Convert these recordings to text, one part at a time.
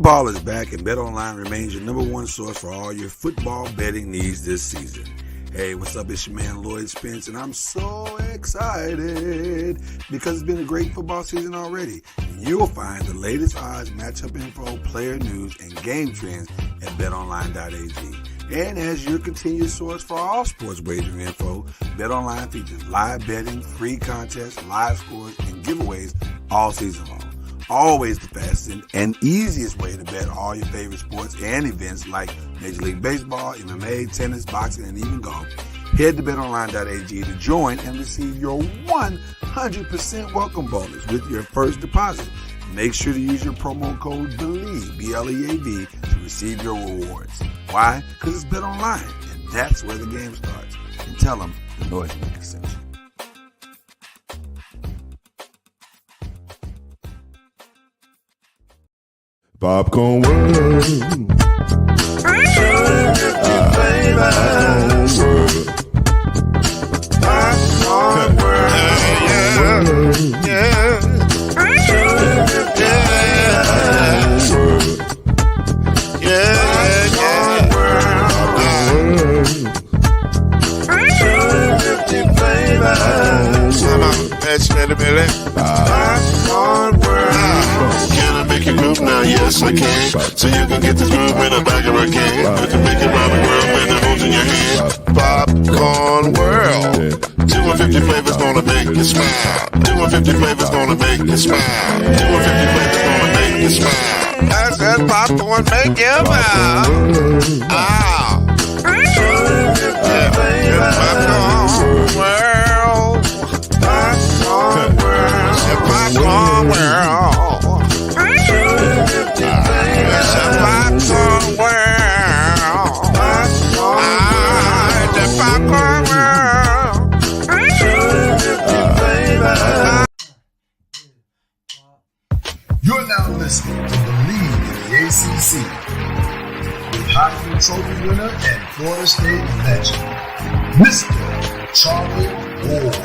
Football is back, and BetOnline remains your number one source for all your football betting needs this season. Hey, what's up? It's your man Lloyd Spence, and I'm so excited because it's been a great football season already. And you'll find the latest odds, matchup info, player news, and game trends at betonline.ag. And as your continued source for all sports wagering info, BetOnline features live betting, free contests, live scores, and giveaways all season long. Always the fastest and easiest way to bet all your favorite sports and events like Major League Baseball, MMA, tennis, boxing, and even golf. Head to betonline.ag to join and receive your 100% welcome bonus with your first deposit. Make sure to use your promo code BLEAV, B-L-E-A-V, to receive your rewards. Why? Because it's BetOnline, and that's where the game starts. And tell them the Noisemaker sent you. Popcorn World. Popcorn World. Yeah. Can I make you move now? Yes, I can. So you can get this move in the back of a can. You can make it round the world when it holds in your hand. Popcorn World. 250 flavors gonna make you smile. 250 flavors gonna make you smile. 250 flavors gonna make you smile. I said popcorn make you smile. Ah. Popcorn World. Popcorn World. Popcorn World. It's a popcorn world. It's a popcorn world. You're now listening to BLEAV in the ACC with Heisman Trophy winner and Florida State legend, Mr. Charlie Ward,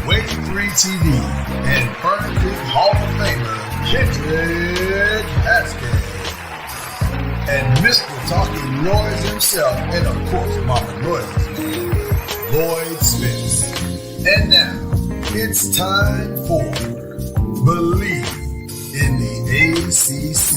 Wave 3 TV, and Burn Creek Hall of Famer Kendrick Haskins, and Mr. Talking Noise himself, and of course Mama Noise's man, Lloyd Spence. And now, it's time for BLEAV in the ACC.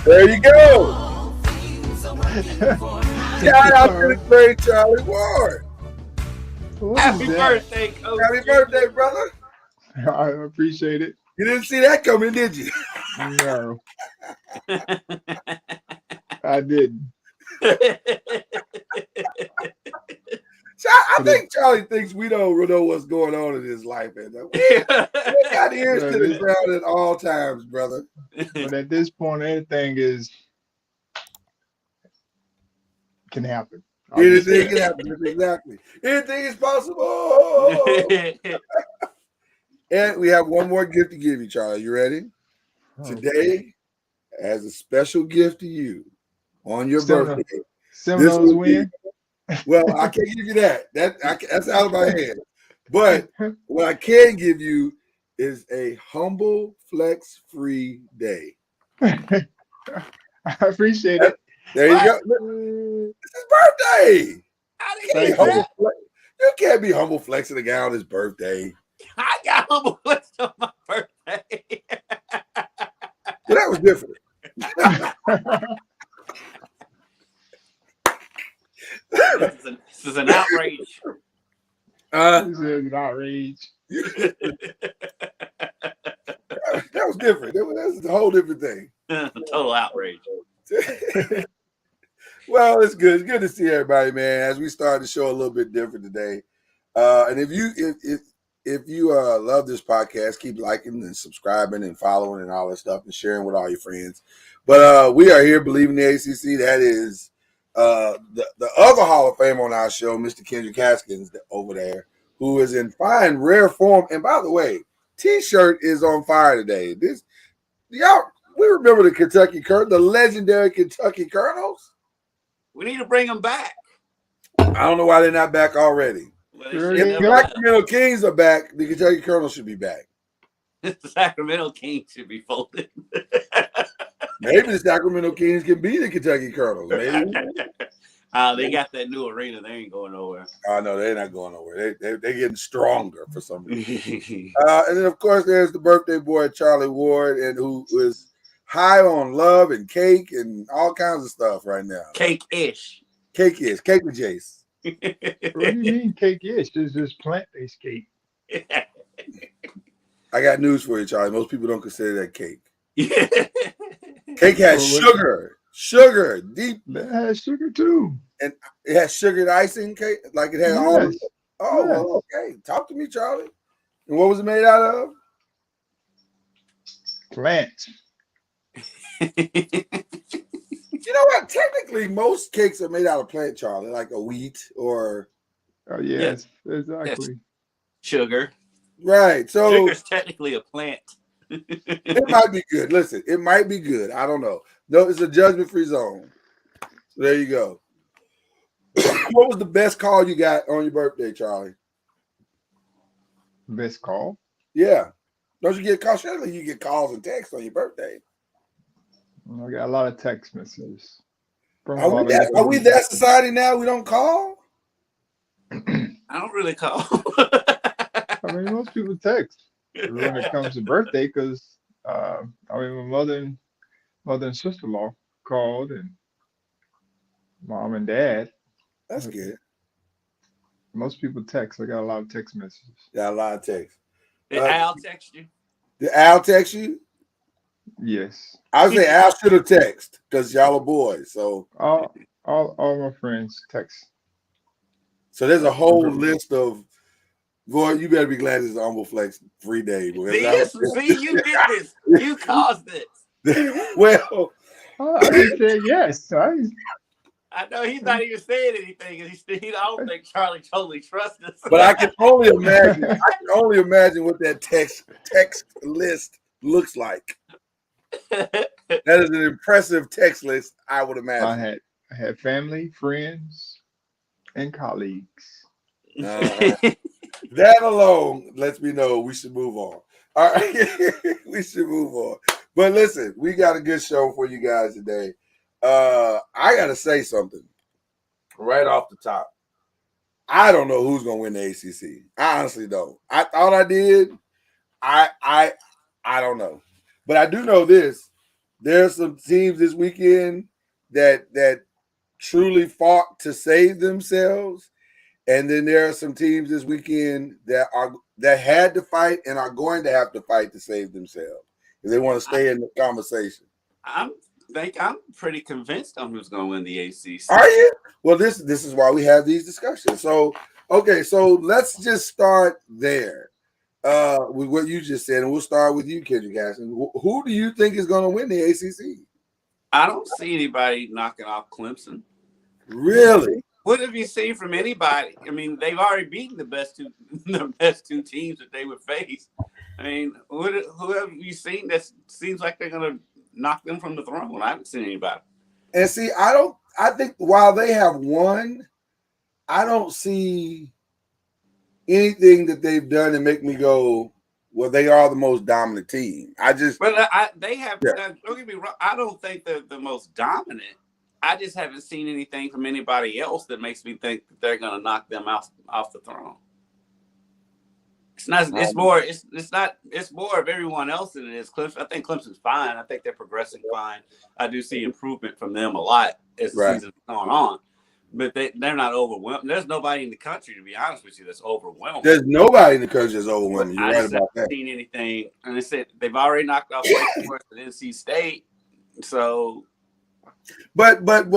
There you go. Shout out to the great Charlie Ward. Happy birthday, Coach. Happy birthday, brother. I appreciate it. You didn't see that coming, did you? No. I didn't. So I think Charlie thinks we don't know what's going on in his life. We got ears to the ground at all times, brother. But at this point, anything can happen. Anything can happen. Exactly. Anything is possible. And we have one more gift to give you, Charlie. You ready? today, as a special gift to you on your birthday, Seminoles win. Well, I can't give you that. That's out of my hands. But what I can give you is a humble flex free day. I appreciate it. There you go. It's his birthday. You can't be humble flexing a guy on his birthday. I got humble flex on my birthday. Well, that was different. This is an outrage. This is an outrage. That was different. That was a whole different thing. Total outrage. Well, it's good. It's good to see everybody, man. As we start the show a little bit different today. And if you love this podcast, keep liking and subscribing and following and all that stuff and sharing with all your friends. But we are here believing the ACC. That is the other Hall of Fame on our show, Mr. Kendrick Haskins over there, who is in fine, rare form. And by the way, T-shirt is on fire today. We remember the legendary Kentucky Colonels. We need to bring them back. I don't know why they're not back already. Well, If the Sacramento Kings are back, the Kentucky Colonels should be back. The Sacramento Kings should be folded. Maybe the Sacramento Kings can be the Kentucky Colonels. Maybe. They got that new arena. They ain't going nowhere. Oh, no, they're not going nowhere. They're getting stronger for some reason. And then, of course, there's the birthday boy, Charlie Ward, and who is high on love and cake and all kinds of stuff right now. Cake-ish. Cake-ish. Cake with Jace. What do you mean cake-ish? This is plant-based cake. I got news for you, Charlie. Most people don't consider that cake. Cake has sugar, deep. That has sugar too. And it has sugared icing cake, like it had all. Oh, yes. Well, okay. Talk to me, Charlie. And what was it made out of? Plant. You know what? Technically, most cakes are made out of plant, Charlie, like a wheat or. Oh yes, exactly. Yes. Sugar. Right. So sugar's technically a plant. It might be good. Listen, it might be good. I don't know. No, it's a judgment-free zone. So there you go. What was the best call you got on your birthday, Charlie? Best call? Yeah. Don't you get calls? Surely you get calls and texts on your birthday. I got a lot of text messages. Are we that society now? We don't call? I don't really call. I mean, most people text when it comes to birthday because my mother and sister-in-law called, and mom and dad. That's good. Most people text. I got a lot of text messages. Got a lot of text. Did Al text you? Did Al text you? Yes. I would say Al should have texted because y'all are boys. So all my friends text. So there's a whole list of. Boy, you better be glad it's an Humble Flex free day. See, you did this. You caused this. Well, I just said yes. I know he's not even saying anything. I don't think Charlie totally trusts us. But I can only imagine. What that text list looks like. That is an impressive text list, I would imagine. I had family, friends, and colleagues. That alone lets me know we should move on. All right, we should move on. But listen, we got a good show for you guys today. I got to say something right off the top. I don't know who's going to win the ACC. I honestly don't. I thought I did. I don't know. But I do know this. There's some teams this weekend that truly fought to save themselves. And then there are some teams this weekend that had to fight and are going to have to fight to save themselves if they want to stay in the conversation. I'm pretty convinced on who's going to win the ACC. Are you? Well, this is why we have these discussions. So, okay, so let's just start there with what you just said, and we'll start with you, Kendrick Haskins. Who do you think is going to win the ACC? I don't see anybody knocking off Clemson. Really? What have you seen from anybody? I mean, they've already beaten the best two teams that they would face. I mean, who have you seen that seems like they're going to knock them from the throne? I haven't seen anybody. And see, I think while they have won, I don't see anything that they've done to make me go, well, they are the most dominant team. But they have. Yeah. Don't get me wrong. I don't think they're the most dominant. I just haven't seen anything from anybody else that makes me think that they're going to knock them off the throne. It's not. It's more. It's not. It's more of everyone else than it is Clemson. I think Clemson's fine. I think they're progressing fine. I do see improvement from them a lot as the season's going on. But they're not overwhelmed. There's nobody in the country, to be honest with you, that's overwhelmed. There's nobody in the country that's overwhelmed. You're right about that. I haven't seen anything. And they said they've already knocked off Wake Forest at NC State. So, but what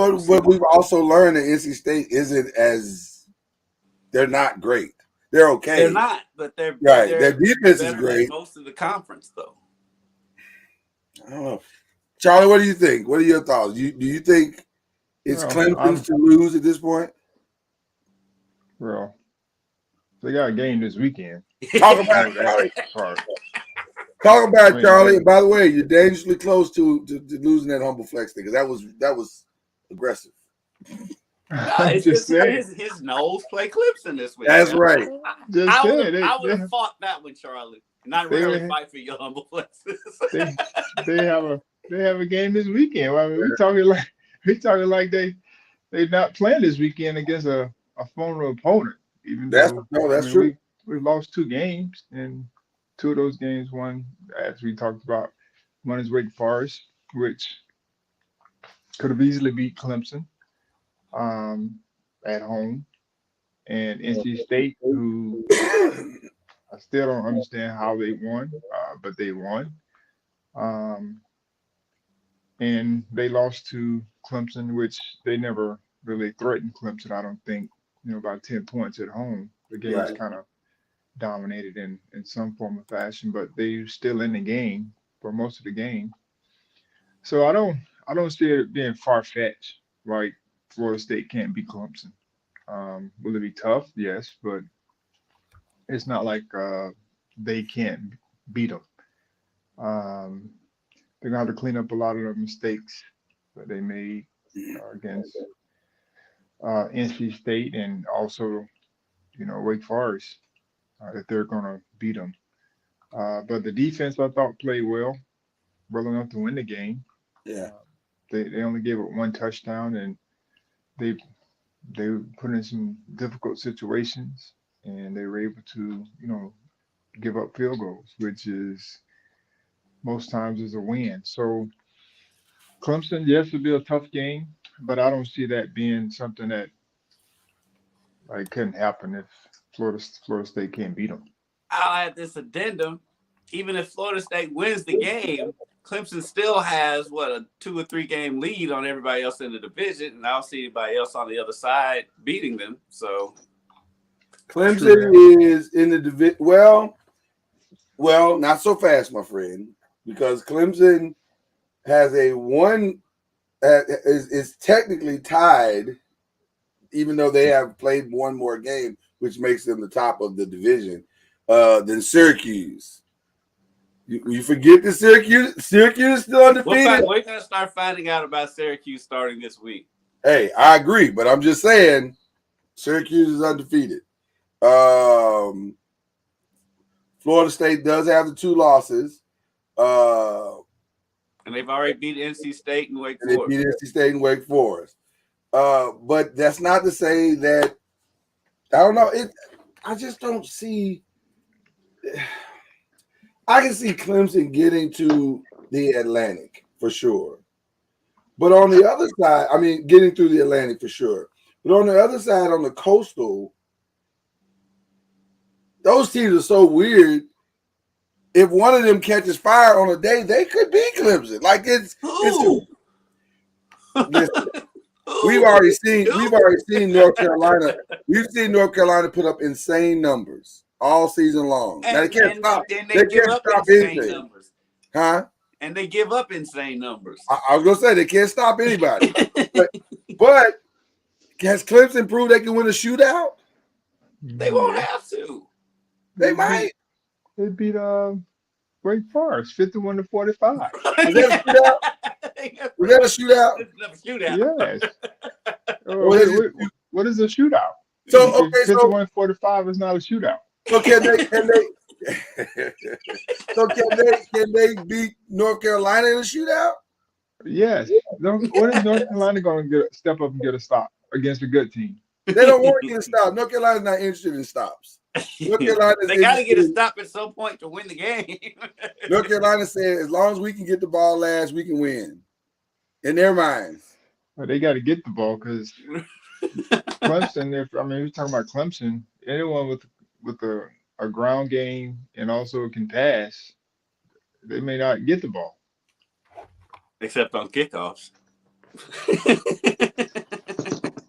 we've also learned that NC State isn't as they're not great. They're okay. They're not, but they're right. Their defense is great. Most of the conference, though. I don't know, Charlie. What do you think? What are your thoughts? Do you think it's Clemson to lose at this point? Well, they got a game this weekend. Talk about it, Charlie. Talk about it, Charlie. And by the way, you're dangerously close to losing that humble flex thing because that was aggressive. It's just his nose play Clemson this week. That's right. I would have fought that one, Charlie. Not really fight for your humble flexes. they have a game this weekend. I mean, we talking like they're not playing this weekend against a formidable opponent. Even that's true. We've lost 2 games, and 2 of those games, one, as we talked about, one is Wake Forest, which could have easily beat Clemson at home, and NC State, who I still don't understand how they won, but they won. And they lost to Clemson, which they never really threatened Clemson, I don't think, about 10 points at home. The game was kind of dominated in some form or fashion, but they're still in the game for most of the game. So I don't see it being far-fetched, like Florida State can't beat Clemson. Will it be tough? Yes, but it's not like they can't beat them. They're going to have to clean up a lot of the mistakes that they made against NC State and also, Wake Forest, that they're going to beat them. But the defense, I thought, played well enough to win the game. Yeah. They only gave up 1 touchdown, and they were put in some difficult situations, and they were able to, give up field goals, which is most times is a win. So Clemson, yes, it'll be a tough game, but I don't see that being something that couldn't happen if Florida State can't beat them. I'll add this addendum. Even if Florida State wins the game, Clemson still has, a 2 or 3 game lead on everybody else in the division, and I don't see anybody else on the other side beating them. So Clemson is in the division. Well, not so fast, my friend, because Clemson has is technically tied, even though they have played 1 more game, which makes them the top of the division, than Syracuse. You forget that Syracuse is still undefeated. We're going to start finding out about Syracuse starting this week. Hey, I agree, but I'm just saying Syracuse is undefeated. Florida State does have the 2 losses. And they've already beat NC State and Wake Forest. They beat NC State and Wake Forest. But that's not to say that I don't know. I just don't see. I can see Clemson getting to the Atlantic for sure. But on the other side, getting through the Atlantic for sure. But on the other side, on the coastal, those teams are so weird. If one of them catches fire on a day, they could beat Clemson. We've already seen North Carolina. We've seen North Carolina put up insane numbers all season long. Now they can't stop. They can't stop anything. Huh? And they give up insane numbers. I was gonna say they can't stop anybody. but has Clemson proved they can win a shootout? They won't have to. They might. They beat Wake Forest, 51-45. Was that a shootout? Was that a shootout? Yes. Or is it- What is a shootout? So okay, so 51-45 is not a shootout. so can they beat North Carolina in a shootout? Yes. When is North Carolina going to step up and get a stop against a good team? They don't want to get a stop. North Carolina's not interested in stops. North Carolina They got to get a stop at some point to win the game. North Carolina said, as long as we can get the ball last, we can win. In their minds. Well, they got to get the ball because Clemson. We're talking about Clemson. Anyone with a ground game and also can pass, they may not get the ball. Except on kickoffs.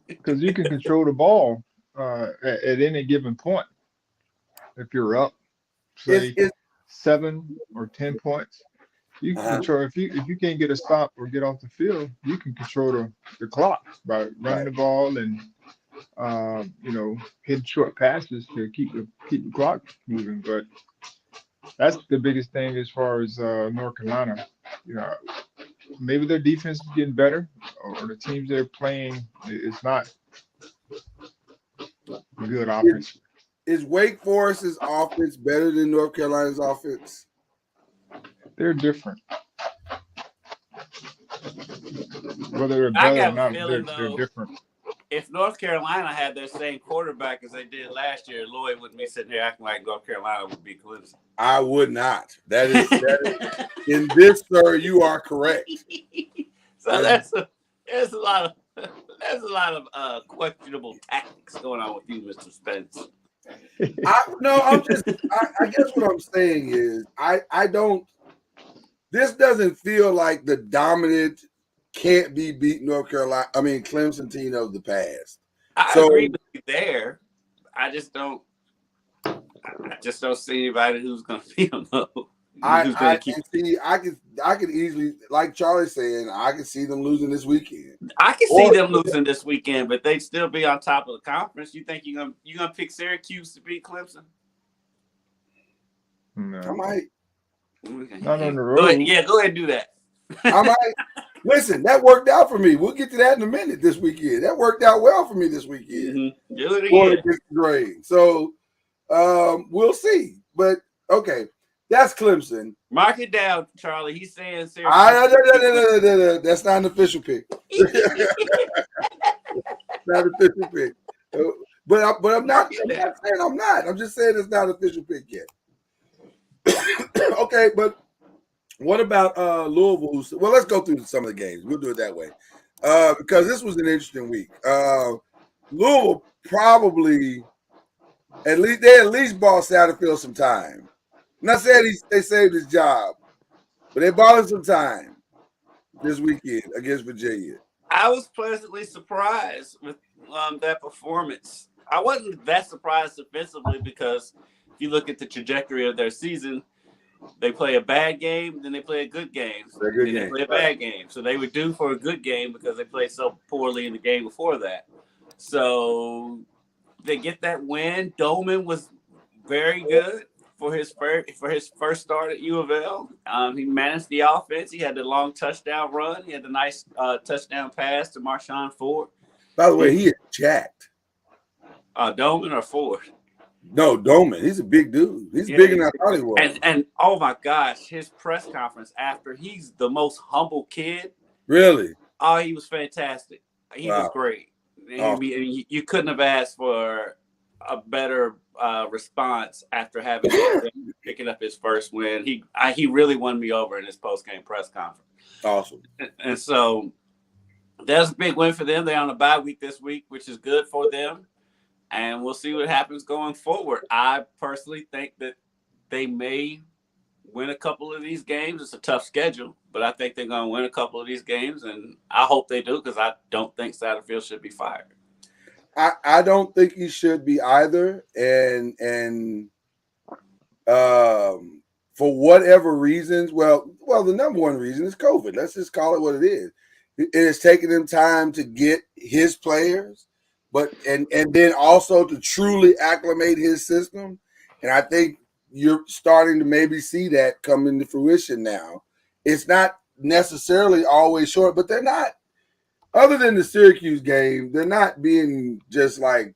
Because you can control the ball at any given point. If you're up, say 7 or 10 points, you can control. If you can't get a stop or get off the field, you can control the clock by running the ball and hitting short passes to keep the clock moving. But that's the biggest thing as far as North Carolina. Maybe their defense is getting better, or the teams they're playing is not good offense. Is Wake Forest's offense better than North Carolina's offense? They're different. Whether they're better or not, they're different. If North Carolina had their same quarterback as they did last year, Lloyd wouldn't be sitting here acting like North Carolina would beat Clemson. I would not. That is in this, sir, you are correct. So there's a lot of questionable tactics going on with you, Mr. Spence. I guess what I'm saying is I don't. This doesn't feel like the dominant, can't be beat Clemson team of the past. I agree with you there. I just don't see anybody who's going to beat them though. I could easily, like Charlie's saying, I could see them losing this weekend. I can see them losing this weekend, but they'd still be on top of the conference. You think you're gonna pick Syracuse to beat Clemson? No. I might. Not on the road. Go ahead and do that. I might. Listen, that worked out for me. We'll get to that in a minute this weekend. That worked out well for me this weekend. Mm-hmm. Do it again. So we'll see. But okay, that's Clemson. Mark it down, Charlie. He's saying Syracuse. No. That's not an official pick. Not an official pick. But I'm not saying I'm not. I'm just saying it's not an official pick yet. Okay, but what about Louisville? Well, let's go through some of the games. We'll do it that way because this was an interesting week. Louisville probably at least bought Satterfield some time. I'm not saying they saved his job, but they bought him some time this weekend against Virginia. I was pleasantly surprised with that performance. I wasn't that surprised defensively because if you look at the trajectory of their season, they play a bad game, then they play a good game. They play a bad game. So they were due for a good game because they played so poorly in the game before that. So they get that win. Dolman was very good for his first start at U of L. He managed the offense. He had the long touchdown run. He had the nice touchdown pass to Marshawn Ford. By the way, he is jacked. Dolman or Ford? No, Dolman. He's a big dude. He's bigger than I thought he was. And oh my gosh, his press conference after, he's the most humble kid. Really? Oh, he was fantastic. He was great. Awesome. You couldn't have asked for a better response after picking up his first win. He really won me over in his post-game press conference. Awesome. And so that's a big win for them. They're on a bye week this week, which is good for them. And we'll see what happens going forward. I personally think that they may win a couple of these games. It's a tough schedule, but I think they're going to win a couple of these games, and I hope they do because I don't think Satterfield should be fired. I don't think he should be either. And for whatever reasons, well, the number one reason is COVID. Let's just call it what it is. It has taken him time to get his players, but and then also to truly acclimate his system. And I think you're starting to maybe see that come into fruition now. It's not necessarily always short, but they're not. Other than the Syracuse game, they're not being just like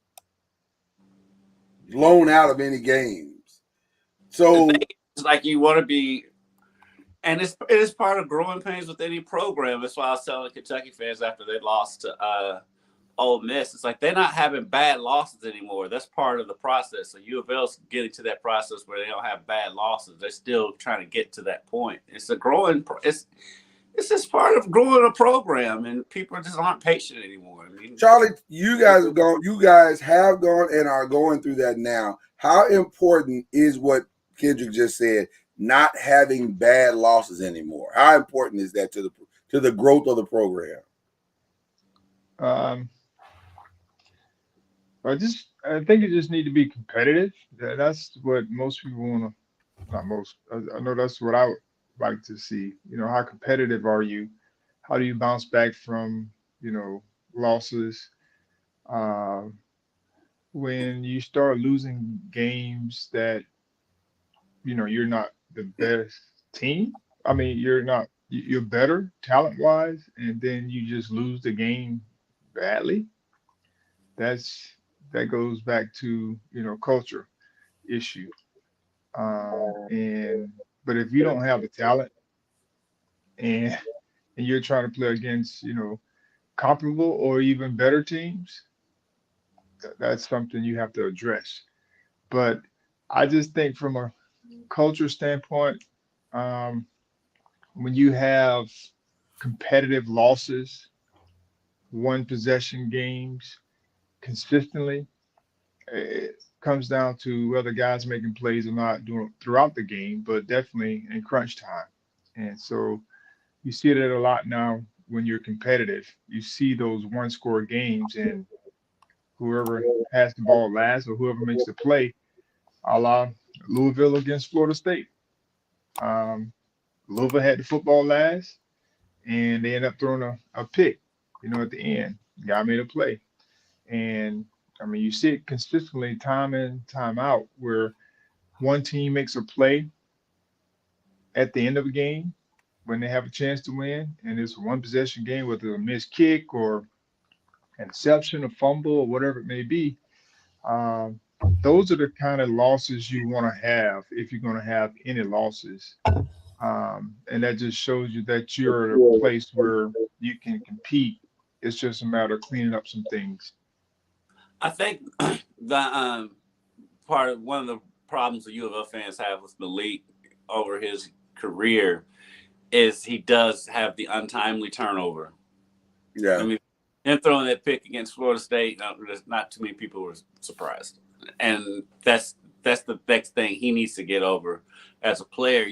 blown out of any games. So it's like you want to be, and it is part of growing pains with any program. That's why I was telling Kentucky fans after they lost to Ole Miss, it's like they're not having bad losses anymore. That's part of the process. So U of L's getting to that process where they don't have bad losses. They're still trying to get to that point. It's a growing. It's just part of growing a program, and people just aren't patient anymore. I mean, Charlie, you guys have gone and are going through that now. How important is what Kendrick just said? Not having bad losses anymore. How important is that to the growth of the program? I think you just need to be competitive. That's what most people want to. Not most. I know that's what I would like to see. How competitive are you? How do you bounce back from losses? When you start losing games that you're not the best team. I mean, you're better talent wise, and then you just lose the game badly. That goes back to culture issue. But if you don't have the talent and you're trying to play against comparable or even better teams, that's something you have to address. But I just think from a culture standpoint, when you have competitive losses, one possession games consistently, it comes down to whether guys making plays or not doing throughout the game, but definitely in crunch time. And so you see that a lot now when you're competitive. You see those one score games, and whoever has the ball last or whoever makes the play, a la Louisville against Florida State. Louisville had the football last, and they ended up throwing a pick, at the end. The guy made a play. And I mean, you see it consistently time in, time out, where one team makes a play at the end of a game when they have a chance to win, and it's a one possession game, whether a missed kick or an interception, a fumble, or whatever it may be. Um, those are the kind of losses you want to have if you're going to have any losses. And that just shows you that you're at a place where you can compete. It's just a matter of cleaning up some things. I think the one of the problems the U of L fans have with Malik over his career is he does have the untimely turnover. Yeah. I mean, him throwing that pick against Florida State, not too many people were surprised. And that's the next thing he needs to get over as a player.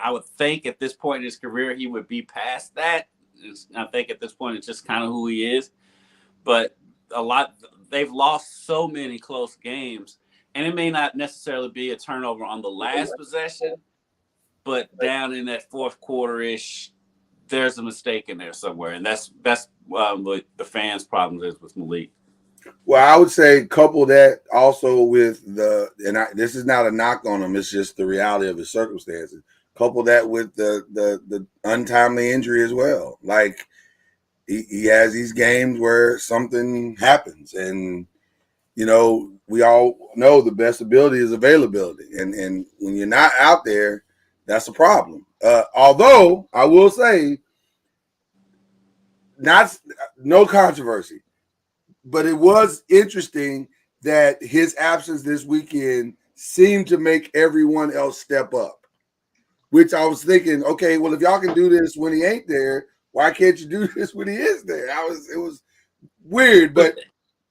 I would think at this point in his career, he would be past that. I think at this point, it's just kind of who he is. But they've lost so many close games, and it may not necessarily be a turnover on the last possession, but down in that fourth quarter-ish, there's a mistake in there somewhere. And that's what the fans' problem is with Malik. Well, I would say couple that also with this is not a knock on him. It's just the reality of his circumstances. Couple that with the untimely injury as well. Like he has these games where something happens, and we all know the best ability is availability, and when you're not out there, that's a problem. Although I will say, no controversy. But it was interesting that his absence this weekend seemed to make everyone else step up, which I was thinking, okay, well, if y'all can do this when he ain't there, why can't you do this when he is there? It was weird, but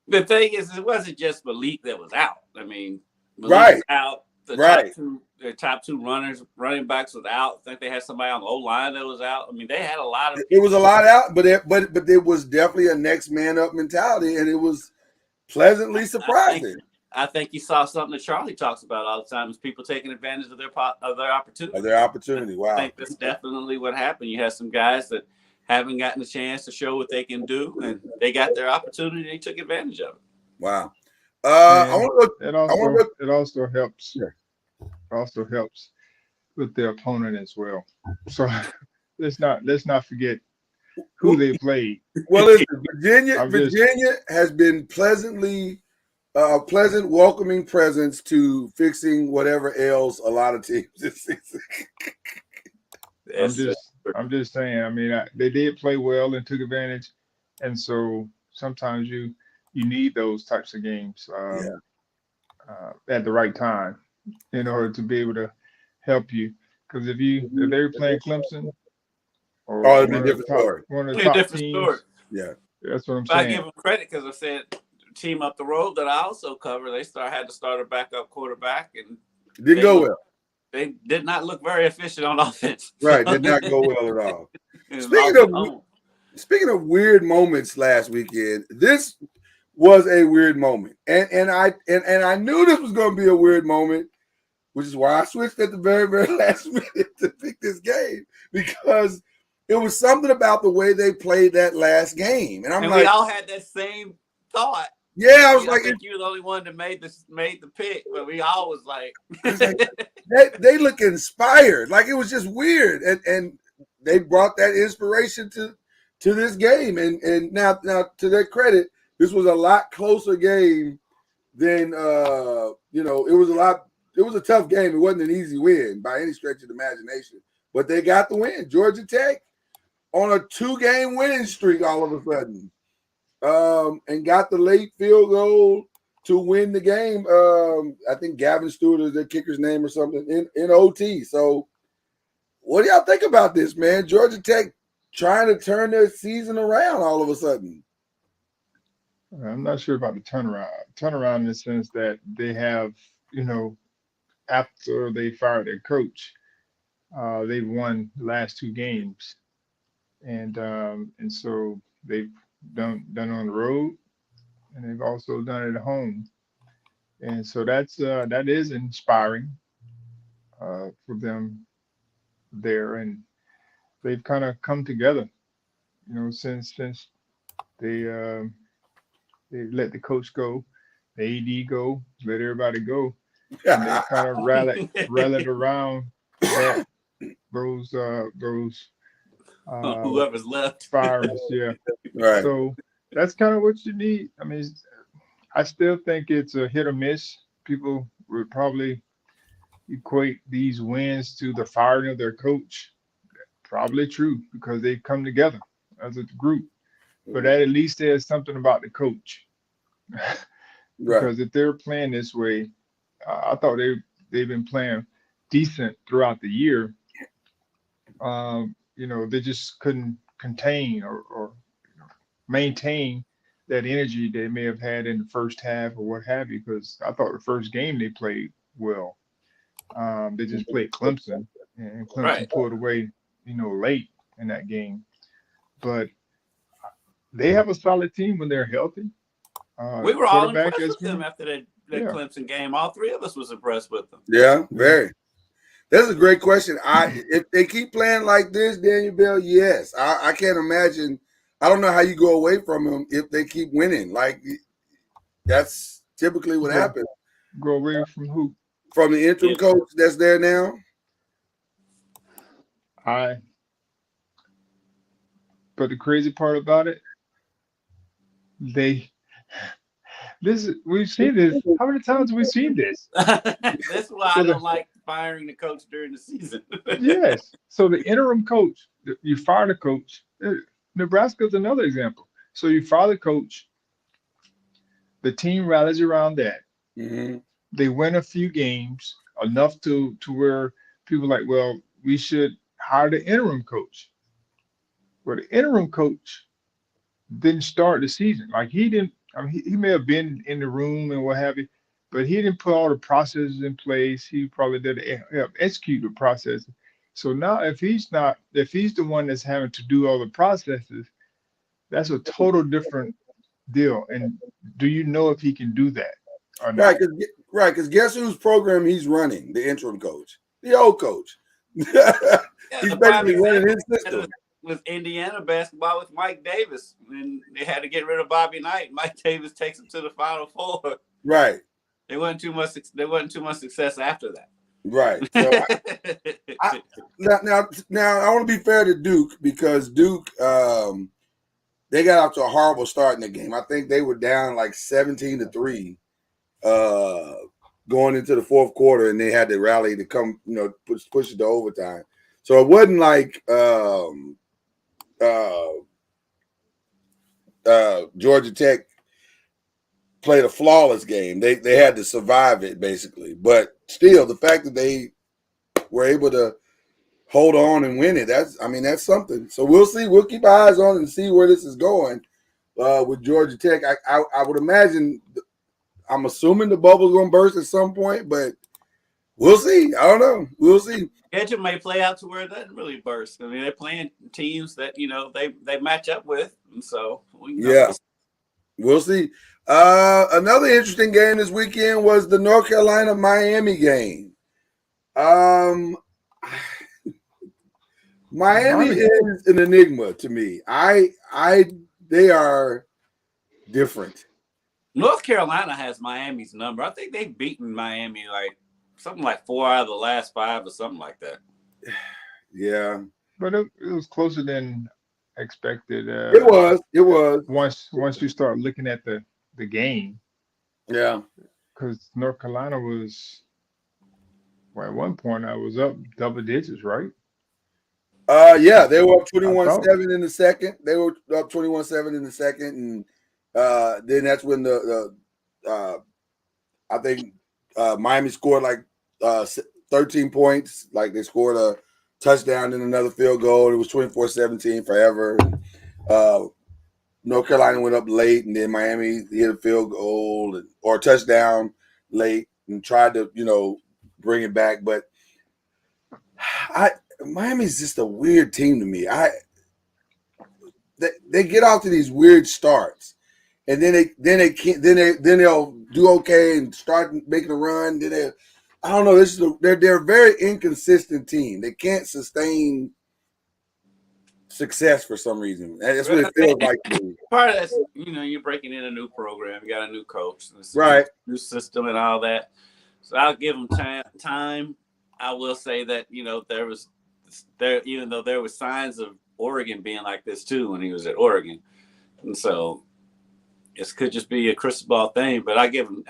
the thing is, it wasn't just Malik that was out. I mean, Malik was out. The top two running backs was out. I think they had somebody on the O-line that was out. I mean, they had a lot of. It was a lot out, but there was definitely a next man up mentality, and it was pleasantly surprising. I think you saw something that Charlie talks about all the time: is people taking advantage of their opportunity. Of their opportunity. Wow. I think that's definitely what happened. You had some guys that haven't gotten a chance to show what they can do, and they got their opportunity. They took advantage of it. Wow. It also helps. Sure. also helps with their opponent as well. So let's not forget who they played. Well, listen, Virginia I'm just has been pleasantly a pleasant, welcoming presence to fixing whatever ails a lot of teams this season. I'm just saying. I mean, they did play well and took advantage, and so sometimes you need those types of games at the right time in order to be able to help you. Because if they were playing Clemson or Oh, it'd be a different story. one of the Be a top different teams, story. Yeah, that's what I'm But I saying. give them credit because I said team up the road that I also cover. They had to start a backup quarterback, and didn't go well. They did not look very efficient on offense. Right, did not go well at all. Speaking Speaking of weird moments last weekend, this was a weird moment, and I knew this was going to be a weird moment, which is why I switched at the very, very last minute to pick this game, because it was something about the way they played that last game, and we all had that same thought. Yeah, I was like, I think you were the only one that made the pick, but we all was like, they look inspired. Like, it was just weird, and they brought that inspiration to this game, and now to their credit, this was a lot closer game than it was a tough game. It wasn't an easy win by any stretch of the imagination, but they got the win. Georgia Tech on a 2-game winning streak all of a sudden, and got the late field goal to win the game. I think Gavin Stewart is their kicker's name or something in OT. So what do y'all think about this, man? Georgia Tech trying to turn their season around all of a sudden. I'm not sure about the turnaround. Turnaround in the sense that they have, after they fired their coach, they've won the last 2 games, and so they've done on the road, and they've also done it at home, and so that is inspiring for them there, and they've kind of come together, since they let the coach go, the AD go, let everybody go, and they kind of rallied around those whoever's left fires, yeah. Right. So that's kind of what you need. I mean, I still think it's a hit or miss. People would probably equate these wins to the firing of their coach. Probably true, because they've come together as a group. But that at least says something about the coach. Because if they're playing this way, I thought they've been playing decent throughout the year. They just couldn't contain or maintain that energy they may have had in the first half or what have you. Because I thought the first game they played well. They just played Clemson, and Clemson pulled away, late in that game. But they have a solid team when they're healthy. We were all impressed with them after that Clemson game. All 3 of us was impressed with them. Yeah, very. That's a great question. If they keep playing like this, Daniel Bell, yes. I can't imagine. I don't know how you go away from them if they keep winning. Like, that's typically what happens. Go away from who? From the interim coach that's there now. But the crazy part about it, we've seen this. How many times have we seen this? That's why I don't like firing the coach during the season. Yes. So the interim coach, you fire the coach. Nebraska's another example. So you fire the coach. The team rallies around that. Mm-hmm. They win a few games, enough to where people are like, well, we should hire the interim coach. Well, the interim coach didn't start the season. Like, he didn't. I mean, he may have been in the room and what have you, but he didn't put all the processes in place. He probably didn't execute the process. So now, if he's the one that's having to do all the processes, that's a total different deal. And do you know if he can do that or not? Right, because guess whose program he's running? The interim coach, the old coach. He's basically running his system. With Indiana basketball with Mike Davis, and they had to get rid of Bobby Knight. Mike Davis takes them to the Final Four. Right. There wasn't too much success after that. Right. So now I want to be fair to Duke because Duke they got out to a horrible start in the game. I think they were down like 17-3 going into the fourth quarter, and they had to rally to come, push it to overtime. So it wasn't like Georgia Tech played a flawless game. They had to survive it basically, but still, the fact that they were able to hold on and win it, that's something. So we'll see. We'll keep our eyes on it and see where this is going with Georgia Tech. I would imagine. I'm assuming the bubble's gonna burst at some point, but we'll see. I don't know. We'll see. Schedule may play out to where it doesn't really burst. I mean, they're playing teams that they match up with, and so we'll see. Another interesting game this weekend was the North Carolina Miami game. Miami is an enigma to me. They are different. North Carolina has Miami's number. I think they've beaten Miami like something like 4 out of the last 5 or something like that. Yeah, but it was closer than expected. It was. Once you start looking at the game. Yeah, because North Carolina was. Well, at one point I was up double digits, right? Yeah, they were up 21-7 in the second. They were up 21-7 in the second, and then that's when I think Miami scored like 13 points. Like they scored a touchdown and another field goal. It was 24-17 forever. North Carolina went up late, and then Miami hit a field goal or a touchdown late and tried to bring it back, but Miami's just a weird team to me. They get off to these weird starts, and then they'll do okay and start making a run. I don't know. They're a very inconsistent team. They can't sustain success for some reason. That's what it feels like to me. Part of that's you're breaking in a new program. You got a new coach, right? New system and all that. So I'll give them time. I will say that even though there was signs of Oregon being like this too when he was at Oregon, and so it could just be a crystal ball thing. But I'll give him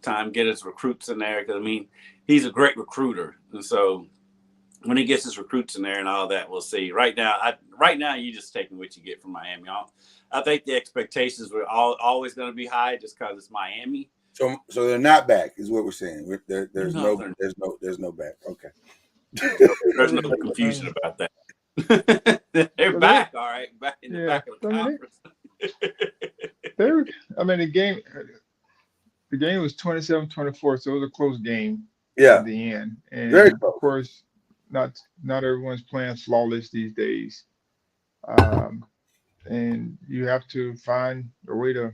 time, get his recruits in there because he's a great recruiter, and so when he gets his recruits in there and all that, we'll see. Right now, you just taking what you get from Miami. I think the expectations were always going to be high just because it's Miami. So they're not back, is what we're saying. There's no back. Okay. There's no confusion about that. They're back, all right, back in the back of the conference. The game was 27-24, so it was a close game. Yeah. At the end, and very close. Of course, not everyone's playing flawless these days, and you have to find a way to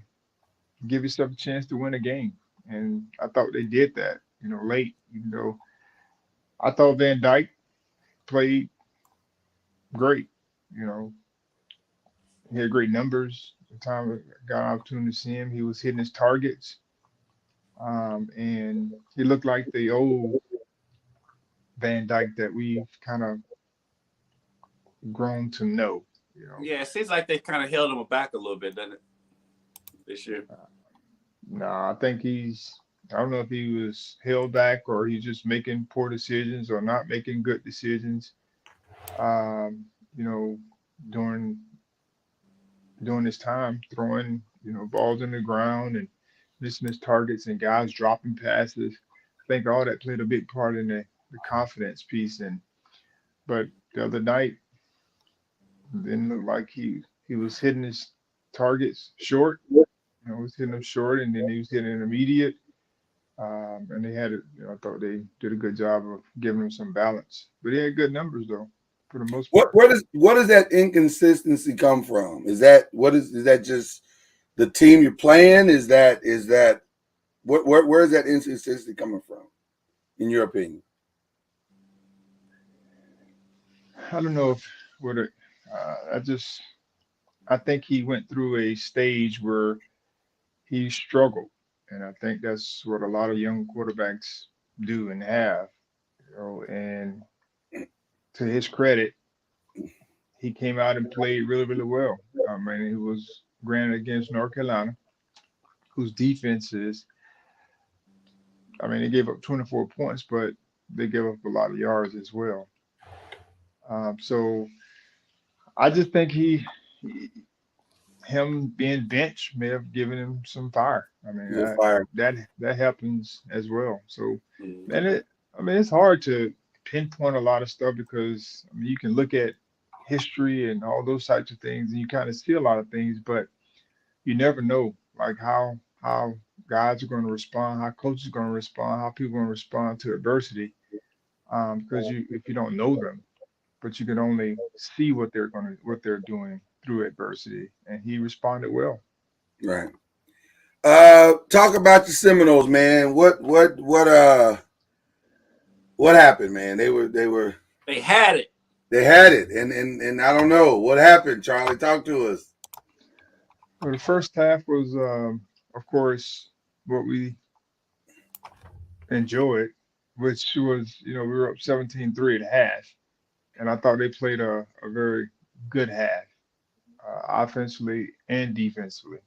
give yourself a chance to win a game. And I thought they did that, late. I thought Van Dyke played great. He had great numbers. The time I got an opportunity to see him, he was hitting his targets. And he looked like the old Van Dyke that we've kind of grown to know. Yeah, it seems like they kind of held him back a little bit, doesn't it, this year? No, I think I don't know if he was held back or he's just making poor decisions or not making good decisions. During his time throwing, balls in the ground and missing his targets and guys dropping passes. I think all that played a big part in the confidence piece. But the other night, it didn't look like he was hitting his targets short. Was hitting them short, and then he was hitting intermediate. And they had it. I thought they did a good job of giving him some balance. But he had good numbers though, for the most part. What does that inconsistency come from? Is that just the team you're playing? Is that where is that inconsistency coming from, in your opinion? I don't know I think he went through a stage where he struggled, and I think that's what a lot of young quarterbacks do and have. And to his credit, he came out and played really, really well. And he was granted against North Carolina, whose defense is, they gave up 24 points, but they gave up a lot of yards as well. So I just think him being benched may have given him some fire. You're fired. That happens as well. So, Mhm. and it's hard to pinpoint a lot of stuff because you can look at history and all those types of things, and you kind of see a lot of things, but you never know like how guys are going to respond, how coaches are going to respond, how people are going to respond to adversity. Because if you don't know them, but you can only see what they're doing through adversity, and he responded well. Right. Talk about the Seminoles, man. What happened, man? They had it. They had it, and I don't know what happened. Charlie, talk to us. Well, the first half was, of course, what we enjoyed, which was, we were up 17-3 at half, and I thought they played a very good half, offensively and defensively.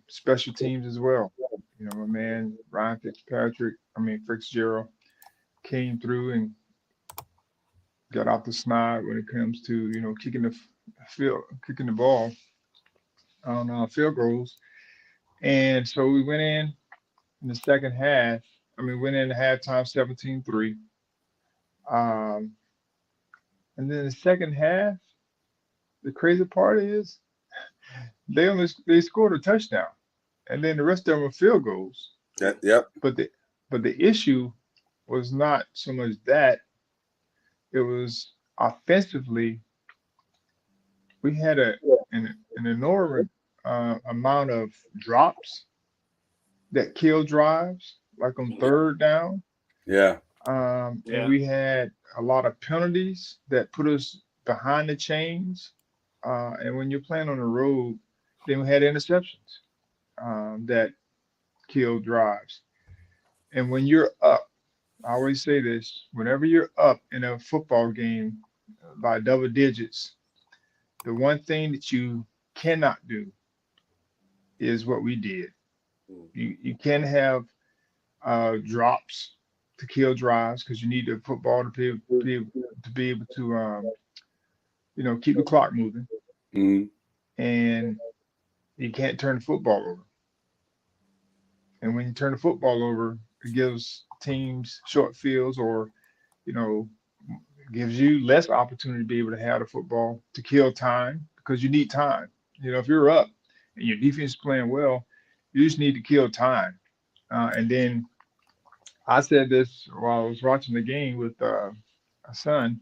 Special teams as well. My man Ryan Fitzgerald came through and got off the snide when it comes to kicking the ball on field goals. And so we went in the second half. Went in halftime 17-3. And then the second half, the crazy part is they scored a touchdown, and then the rest of them were field goals. Yep. But the issue was not so much that, it was offensively. We had an enormous amount of drops that killed drives, like on third down. Yeah. And we had a lot of penalties that put us behind the chains. And when you're playing on the road, then we had interceptions that killed drives. And when you're up, I always say this, whenever you're up in a football game by double digits, the one thing that you cannot do is what we did. You can have drops to kill drives because you need the football to be able to keep the clock moving, Mm-hmm. and you can't turn the football over. And when you turn the football over, it gives teams short fields, or gives you less opportunity to be able to have the football to kill time, because you need time. If you're up and your defense is playing well, you just need to kill time. And then I said this while I was watching the game with my son.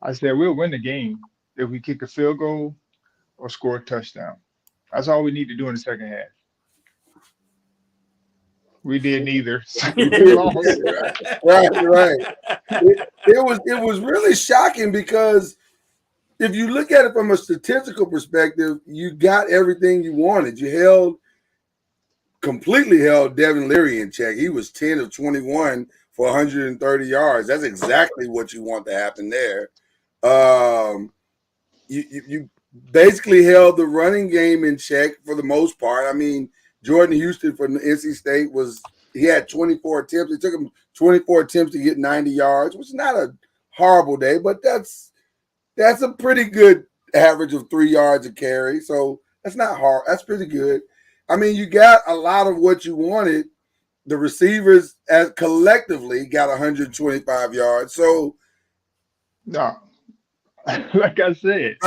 I said, we'll win the game if we kick a field goal or score a touchdown. That's all we need to do in the second half. We did neither. So we lost. Right. It was really shocking because if you look at it from a statistical perspective, you got everything you wanted. You completely held Devin Leary in check. He was 10 of 21 for 130 yards. That's exactly what you want to happen there. You basically held the running game in check for the most part. Jordan Houston from NC State he had 24 attempts. It took him 24 attempts to get 90 yards, which is not a horrible day, but that's a pretty good average of 3 yards a carry. So that's not hard. That's pretty good. You got a lot of what you wanted. The receivers collectively got 125 yards. So no, like I said,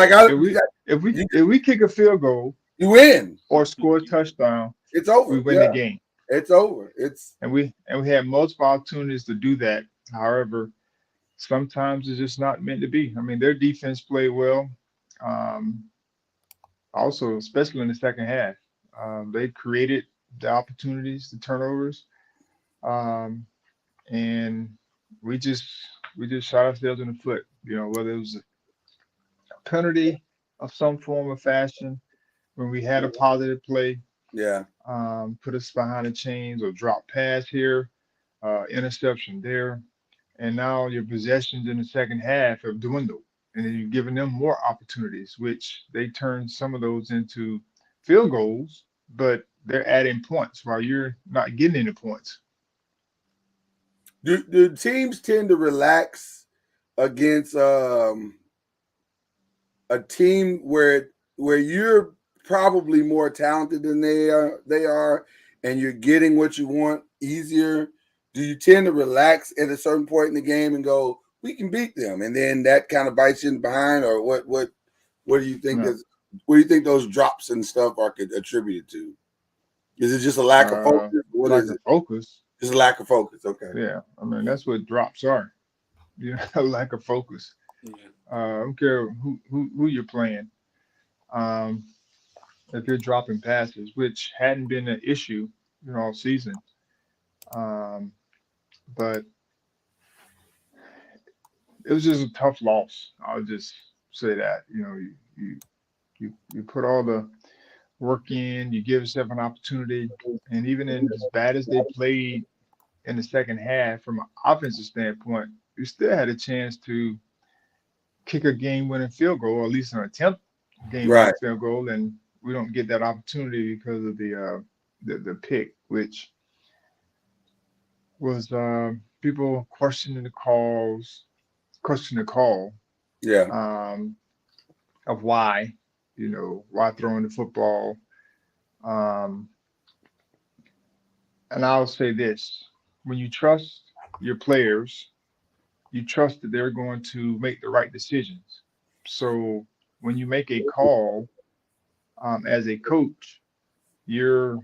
if we kick a field goal, you win or score a touchdown, it's over. We win the game. It's over. And we had multiple opportunities to do that. However, sometimes it's just not meant to be. Their defense played well. Also, especially in the second half, they created the opportunities, the turnovers, and we just shot ourselves in the foot. Whether it was a penalty of some form or fashion when we had a positive play, put us behind the chains, or drop pass here, interception there. and now your possessions in the second half have dwindled, and then you're giving them more opportunities, which they turn some of those into field goals, but they're adding points while you're not getting any points. Do teams tend to relax against a team where you're probably more talented than they are, and you're getting what you want easier? Do you tend to relax at a certain point in the game and go, we can beat them, and then that kind of bites you in the behind? Or what do you think No. what do you think those drops and stuff are attributed to? Is it just a lack of focus? What Lack is of it? focus. Just a lack of focus. Okay. Yeah, I mean that's what drops are. You know, lack of focus. Yeah. I don't care who you're playing. If you're dropping passes, which hadn't been an issue, you know, all season. But it was just a tough loss. I'll just say that. You know, you put all the work in, you give yourself an opportunity, and even in as bad as they played in the second half, from an offensive standpoint, you still had a chance to kick a game-winning field goal, or at least an attempt game-winning Right. field goal, and we don't get that opportunity because of the pick, which was people questioning the call Yeah. of why, you know, why throwing the football. And I'll say this: when you trust your players, you trust that they're going to make the right decisions. So when you make a call as a coach, you've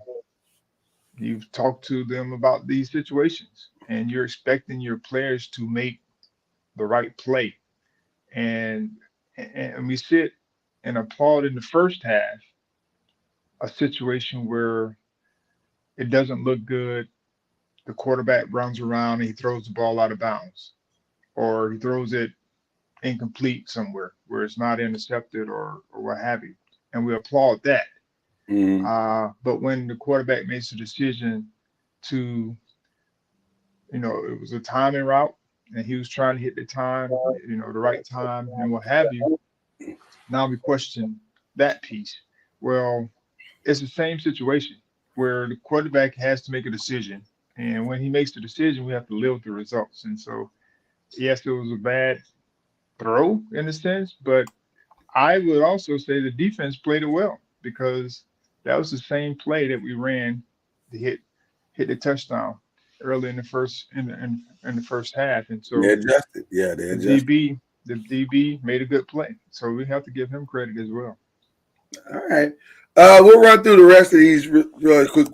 talked to them about these situations, and you're expecting your players to make the right play. And and we sit and applaud in the first half a situation where it doesn't look good. The quarterback runs around and he throws the ball out of bounds, or he throws it incomplete somewhere where it's not intercepted or what have you. And we applaud that. Mhm. But when the quarterback makes a decision to, you know, it was a timing route and he was trying to hit the time, you know, the right time and what have you. Now we question that piece. Well, it's the same situation where the quarterback has to make a decision. And when he makes the decision, we have to live with the results. And so, yes, it was a bad throw in a sense, but I would also say the defense played it well because that was the same play that we ran to hit the touchdown early in the first half. And They so adjusted. Yeah, they the adjusted. DB made a good play. So we have to give him credit as well. All right. We'll run through the rest of these really quick,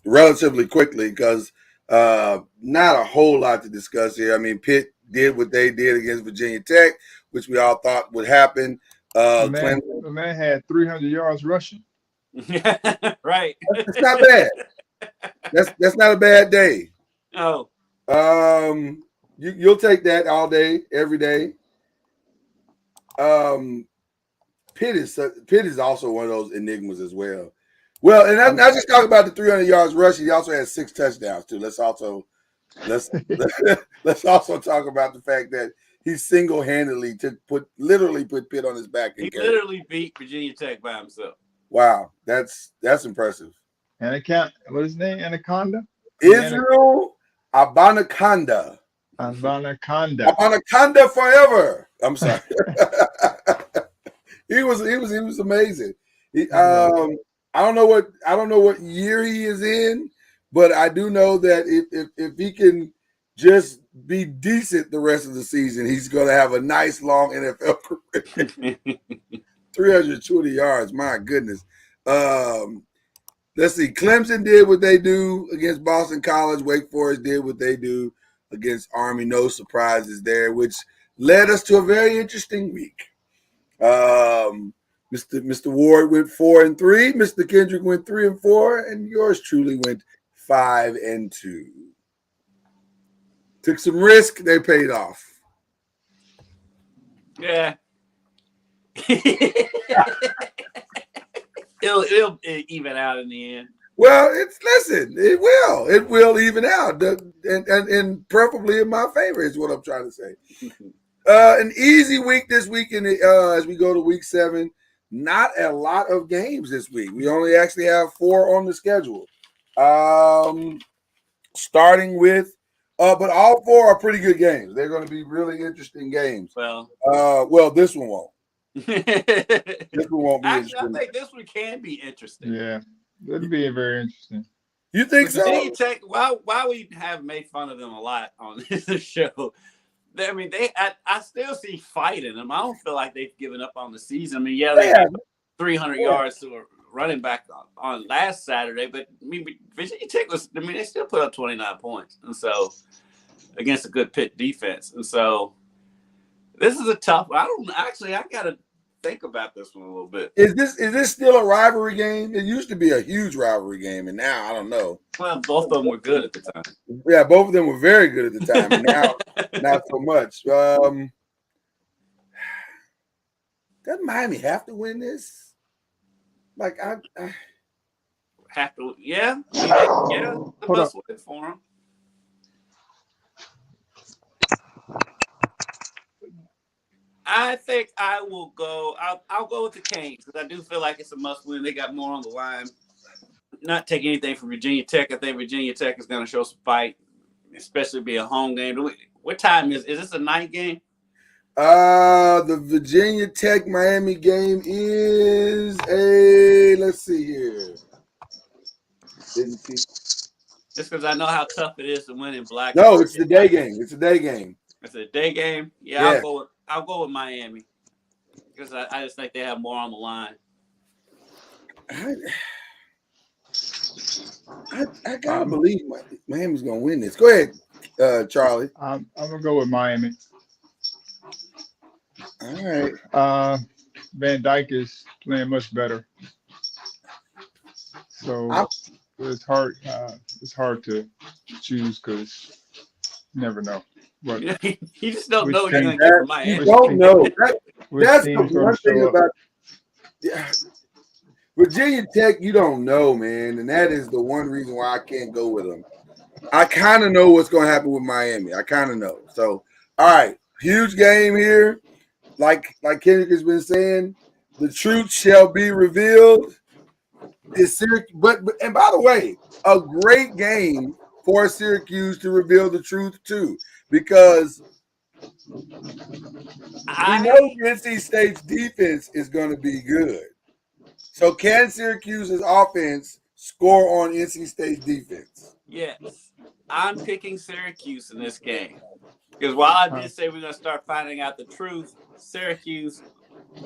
relatively quickly, because not a whole lot to discuss here. I mean, Pitt did what they did against Virginia Tech, which we all thought would happen. The man had 300 yards rushing. Right. That's not bad. That's not a bad day. Oh. You'll take that all day, every day. Pitt is also one of those enigmas as well. Well, and not just talk about the 300 yards rushing. He also had 6 touchdowns too. Let's also talk about the fact that he single-handedly literally put Pitt on his back. He literally beat Virginia Tech by himself. Wow, that's impressive. What is his name? Anaconda? Israel Abanaconda. Anaconda. Abanaconda forever. I'm sorry. He was amazing. I don't know what year he is in, but I do know that if he can just be decent the rest of the season, he's going to have a nice long NFL career. 320 yards, my goodness. Let's see. Clemson did what they do against Boston College. Wake Forest did what they do against Army. No surprises there, which led us to a very interesting week. Mr. Ward went 4-3. Mr. Kendrick went 3-4, and yours truly went 5-2. Took some risk. They paid off. Yeah. It'll even out in the end. Well, it will even out, and preferably in my favor is what I'm trying to say. An easy week this week as we go to week 7. Not a lot of games this week. We only actually have 4 on the schedule. Starting with, but all 4 are pretty good games. They're going to be really interesting games. Well, this one won't. This one won't be actually, interesting. I think this one can be interesting. Yeah, it'll be very interesting. You think so? Virginia Tech, why we have made fun of them a lot on this show? I mean, I still see fight in them. I don't feel like they've given up on the season. I mean, yeah, they had 300 yards to a running back on last Saturday, but I mean, Virginia Tech they still put up 29 points, and so against a good Pitt defense, and so this is a tough. I gotta think about this one a little bit. Is this still a rivalry game? It used to be a huge rivalry game, and now I don't know. Well, both of them were good at the time. Yeah, both of them were very good at the time, and now not so much. Doesn't Miami have to win this? Like I have to, yeah, the best way for them. I think I will go. I'll go with the Canes because I do feel like it's a must-win. They got more on the line. Not take anything from Virginia Tech. I think Virginia Tech is going to show some fight, especially be a home game. What time is this? A night game? The Virginia Tech Miami game is let's see here. Didn't see. Just because I know how tough it is to win in black. No, it's the day game. It's a day game. It's a day game. Yeah. I'll go with Miami because I just think they have more on the line. I gotta believe Miami's gonna win this. Go ahead, Charlie. I'm gonna go with Miami. All right. Van Dyke is playing much better, so it's hard. It's hard to choose because you never know. What, you just don't know what you're going to get from Miami. You don't know. That's the one thing about Virginia Tech. You don't know, man, and that is the one reason why I can't go with them. I kind of know what's going to happen with Miami. I kind of know. So, all right, huge game here. Like Kendrick has been saying, the truth shall be revealed. But and by the way, a great game for Syracuse to reveal the truth too, because we know NC State's defense is going to be good. So can Syracuse's offense score on NC State's defense? Yes. I'm picking Syracuse in this game. Because while I did say we're going to start finding out the truth, Syracuse,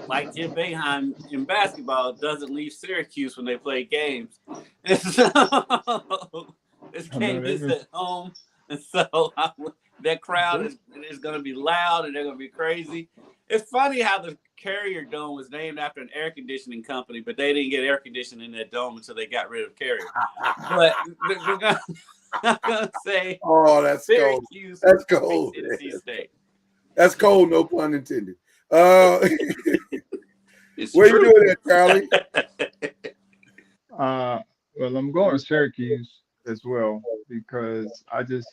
like Jim Boeheim in basketball, doesn't leave Syracuse when they play games. And so this game is at home. And so that crowd is going to be loud and they're going to be crazy. It's funny how the Carrier Dome was named after an air conditioning company, but they didn't get air conditioning in that dome until they got rid of Carrier. But we're going to say, oh, that's Syracuse. Cold. That's cold. Tennessee State. That's cold, no pun intended. Where you doing that, Charlie? Well, I'm going Syracuse as well because I just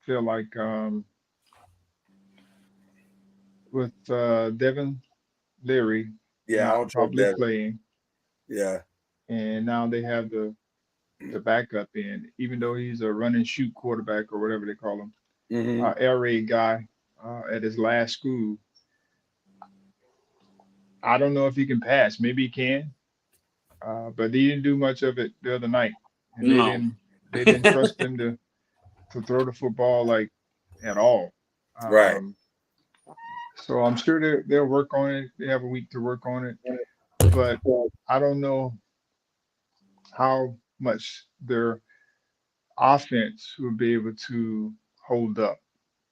feel like with Devin Leary, I'll probably playing. Yeah, and now they have the backup in, even though he's a run and shoot quarterback or whatever they call him, air raid guy at his last school. I don't know if he can pass. Maybe he can, but he didn't do much of it the other night. And they didn't trust him to throw the football like at all. Right. So I'm sure they'll work on it. They have a week to work on it, but I don't know how much their offense will be able to hold up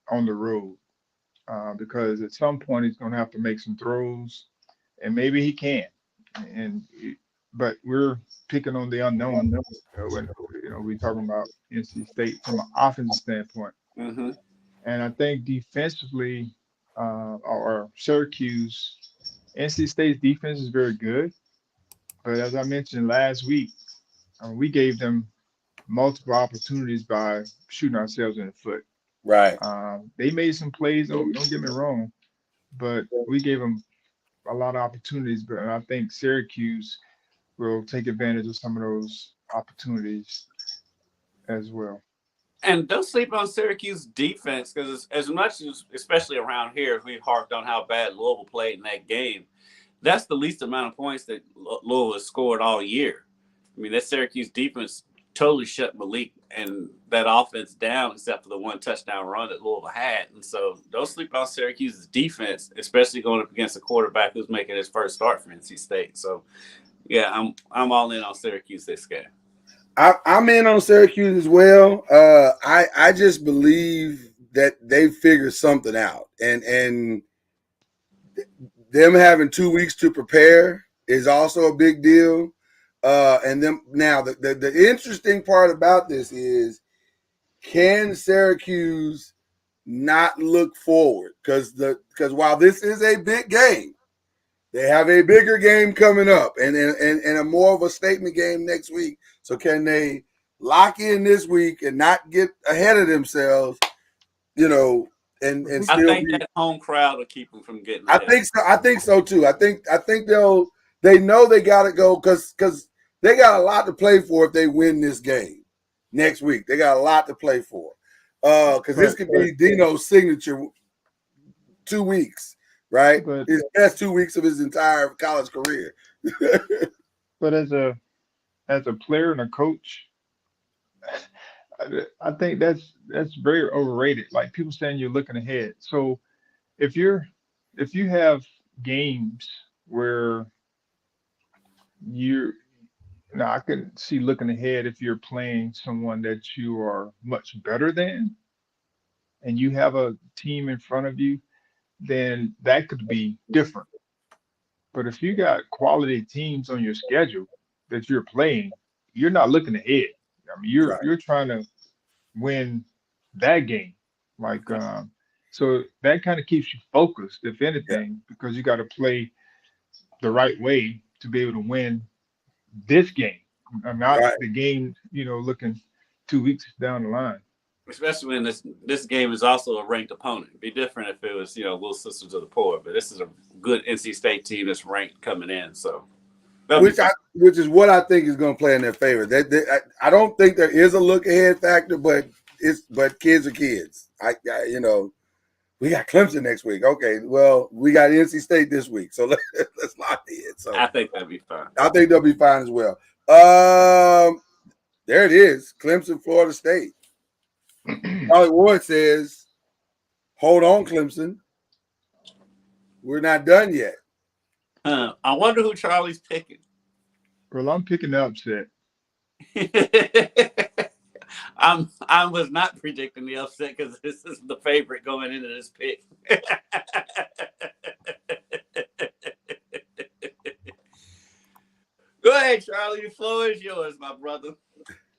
on the road because at some point he's going to have to make some throws, and maybe he can. But we're picking on the unknown when we're talking about NC State from an offensive standpoint. Mm-hmm. And I think defensively, or Syracuse, NC State's defense is very good. But as I mentioned last week, We gave them multiple opportunities by shooting ourselves in the foot. Right. They made some plays. Don't get me wrong, but we gave them a lot of opportunities. But I think Syracuse will take advantage of some of those opportunities as well. And don't sleep on Syracuse defense, because as much as, especially around here, we harped on how bad Louisville played in that game. That's the least amount of points that Louisville has scored all year. I mean, that Syracuse defense totally shut Malik and that offense down, except for the one touchdown run that Louisville had. And so don't sleep on Syracuse's defense, especially going up against a quarterback who's making his first start for NC State. So, yeah, I'm all in on Syracuse this game. I'm in on Syracuse as well. I just believe that they figured something out, and them having 2 weeks to prepare is also a big deal. And them now the interesting part about this is, can Syracuse not look forward? Because while this is a big game, they have a bigger game coming up, and a more of a statement game next week. So can they lock in this week and not get ahead of themselves? And I still think that home crowd will keep them from getting I ahead. think so. I think so too. I think they know they got to go because they got a lot to play for if they win this game next week. They got a lot to play for because this could be Dino's signature 2 weeks, right? His best 2 weeks of his entire college career. But as a player and a coach, I think that's very overrated. Like people saying you're looking ahead. So if you have games where now I can see looking ahead if you're playing someone that you are much better than, and you have a team in front of you, then that could be different. But if you got quality teams on your schedule that you're playing, you're not looking ahead. I mean, you're trying to win that game. Like, so that kind of keeps you focused, if anything, because you got to play the right way to be able to win this game, not the game, looking 2 weeks down the line. Especially when this game is also a ranked opponent. It'd be different if it was, Little Sisters of the Poor, but this is a good NC State team that's ranked coming in. So, which is what I think is going to play in their favor. I don't think there is a look ahead factor, but kids are kids. We got Clemson next week. Okay, well, we got NC State this week, so let's lock in. So I think that'd be fine. I think they'll be fine as well. There it is, Clemson, Florida State. Charlie Ward says, "Hold on, Clemson. We're not done yet." I wonder who Charlie's picking. Well, I'm picking the upset. I was not predicting the upset because this is the favorite going into this pick. Go ahead, Charlie. The floor is yours, my brother.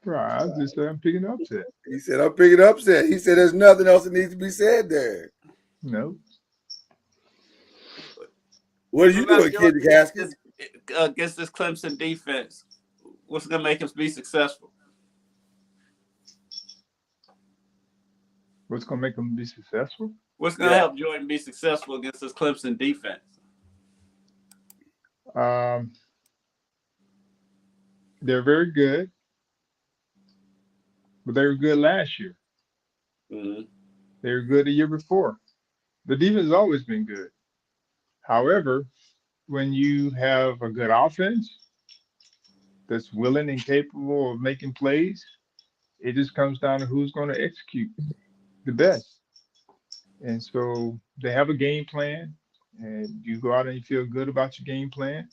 Right, I just said I'm picking the upset. He said, "I'm picking upset." He said, "There's nothing else that needs to be said there." No. What are you doing, Kid Gaskins? Against this Clemson defense, what's going to make us be successful? What's going to make them be successful? What's going to help Jordan be successful against this Clemson defense? They're very good, but they were good last year. Mm-hmm. They were good the year before. The defense has always been good. However, when you have a good offense that's willing and capable of making plays, it just comes down to who's going to execute the best. And so they have a game plan, and you go out and you feel good about your game plan.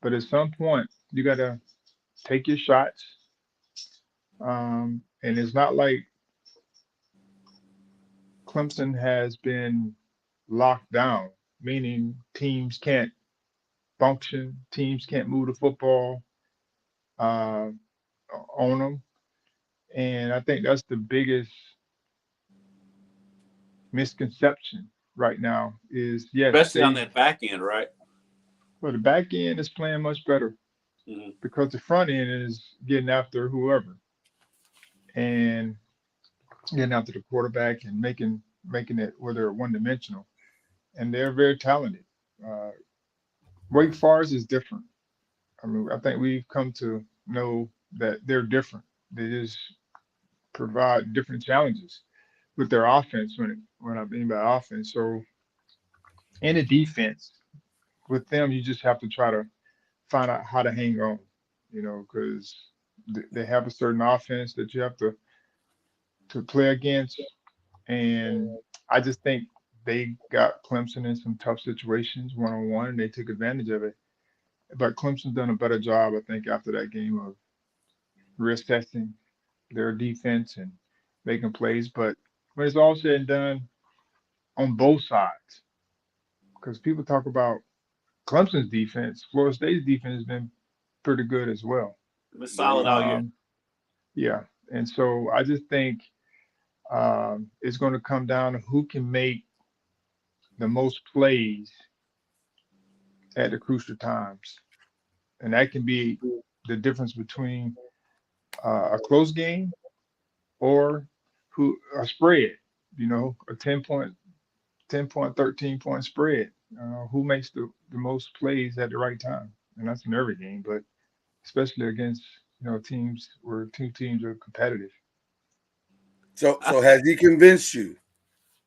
But at some point, you got to take your shots. And it's not like Clemson has been locked down, meaning teams can't function, teams can't move the football on them. And I think that's the biggest misconception right now is, yes. Especially on that back end, right? Well, the back end is playing much better. because the front end is getting after whoever and getting after the quarterback and making it where they're one dimensional. And they're very talented. Uh, Wake Forest is different. I mean, I think we've come to know that they're different. They just provide different challenges with their offense when I mean by offense. So in the defense, with them, you just have to try to find out how to hang on, because they have a certain offense that you have to play against. And I just think they got Clemson in some tough situations one on one, and they took advantage of it. But Clemson's done a better job, I think, after that game of reassessing their defense and making plays. But when it's all said and done on both sides, because people talk about Clemson's defense, Florida State's defense has been pretty good as well. It's solid all year. Yeah. And so I just think it's going to come down to who can make the most plays at the crucial times. And that can be the difference between a close game or a spread, a 10-point, 13-point spread. Who makes the most plays at the right time? And that's in every game, but especially against, teams where two teams are competitive. So has he convinced you?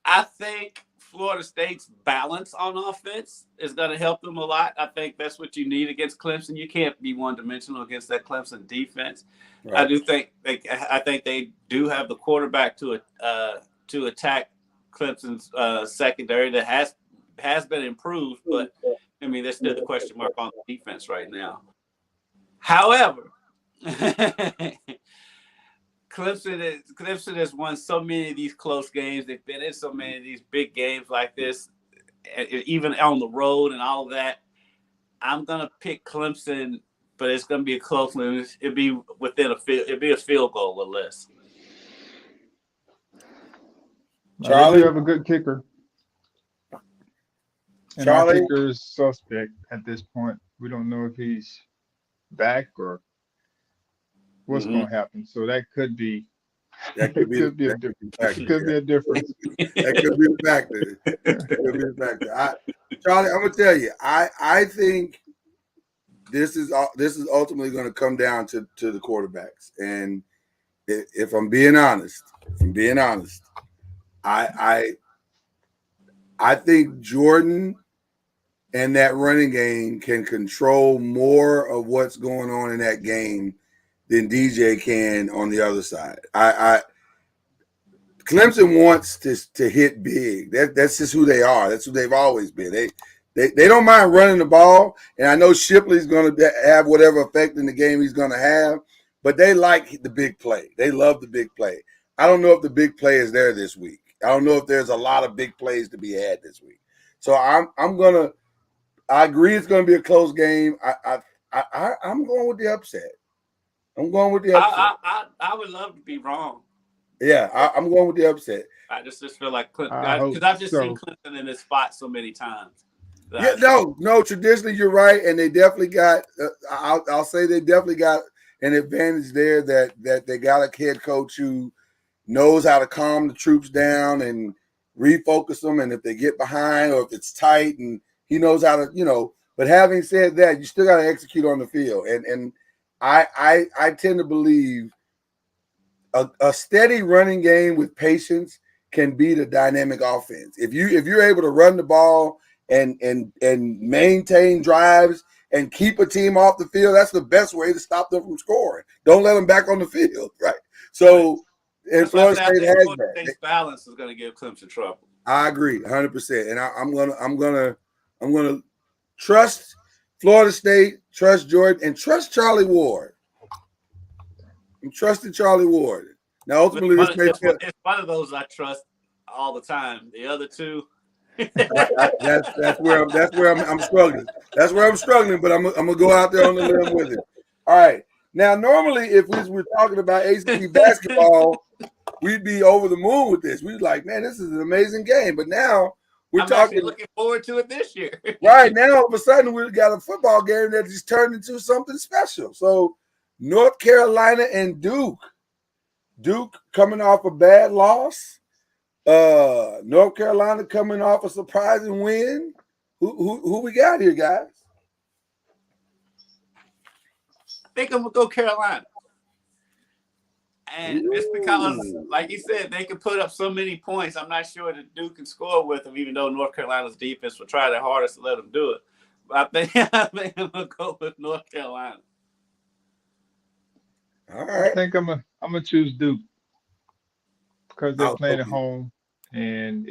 I think Florida State's balance on offense is going to help them a lot. I think that's what you need against Clemson. You can't be one-dimensional against that Clemson defense. Right. I think they do have the quarterback to attack Clemson's secondary that has been improved, but I mean there's still the question mark on the defense right now. However, Clemson has won so many of these close games. They've been in so many of these big games like this, even on the road and all of that. I'm gonna pick Clemson, but it's gonna be a close one. It'll be a field goal or less. Charlie, you have a good kicker. And our Charlie kicker is suspect at this point. We don't know if he's back or what's going to happen. So that could be a difference. That could be a factor. Charlie, I'm gonna tell you, I think this is ultimately going to come down to the quarterbacks. And if I'm being honest, I think Jordan and that running game can control more of what's going on in that game than DJ can on the other side. Clemson wants to hit big. That's just who they are. That's who they've always been. They don't mind running the ball, and I know Shipley's going to have whatever effect in the game he's going to have, but they like the big play. They love the big play. I don't know if the big play is there this week. I don't know if there's a lot of big plays to be had this week. So I agree it's going to be a close game. I'm going with the upset. I would love to be wrong. Yeah, I'm going with the upset. I just feel like Clemson, because I've just seen Clemson in this spot so many times. No. Traditionally, you're right, and they definitely got. I'll say they definitely got an advantage there that they got a head coach who knows how to calm the troops down and refocus them, and if they get behind or if it's tight, and he knows how to, But having said that, you still got to execute on the field, and I tend to believe a steady running game with patience can beat a dynamic offense. If you're able to run the ball and maintain drives and keep a team off the field, that's the best way to stop them from scoring. Don't let them back on the field, right? So, and Florida State has that. State's balance is going to give Clemson trouble. I agree, 100%, and I'm gonna trust Florida State, trust Jordan, and trust Charlie Ward. I'm trusting Charlie Ward. Now, ultimately, it's one of those I trust all the time. The other two, that's where I'm struggling. That's where I'm struggling, but I'm gonna go out there on the limb with it. All right. Now, normally, if we were talking about ACC basketball, we'd be over the moon with this. We'd like, man, this is an amazing game. But now We're I'm talking actually looking forward to it this year. right now. All of a sudden, we've got a football game that just turned into something special. So, North Carolina and Duke. Duke coming off a bad loss. North Carolina coming off a surprising win. Who we got here, guys? I think I'm gonna go Carolina. And it's because, Ooh. like you said, they can put up so many points. I'm not sure that Duke can score with them, even though North Carolina's defense will try their hardest to let them do it. But I think I'm gonna go with North Carolina. All I right. think I'm gonna choose Duke because they're I'll playing at go home, and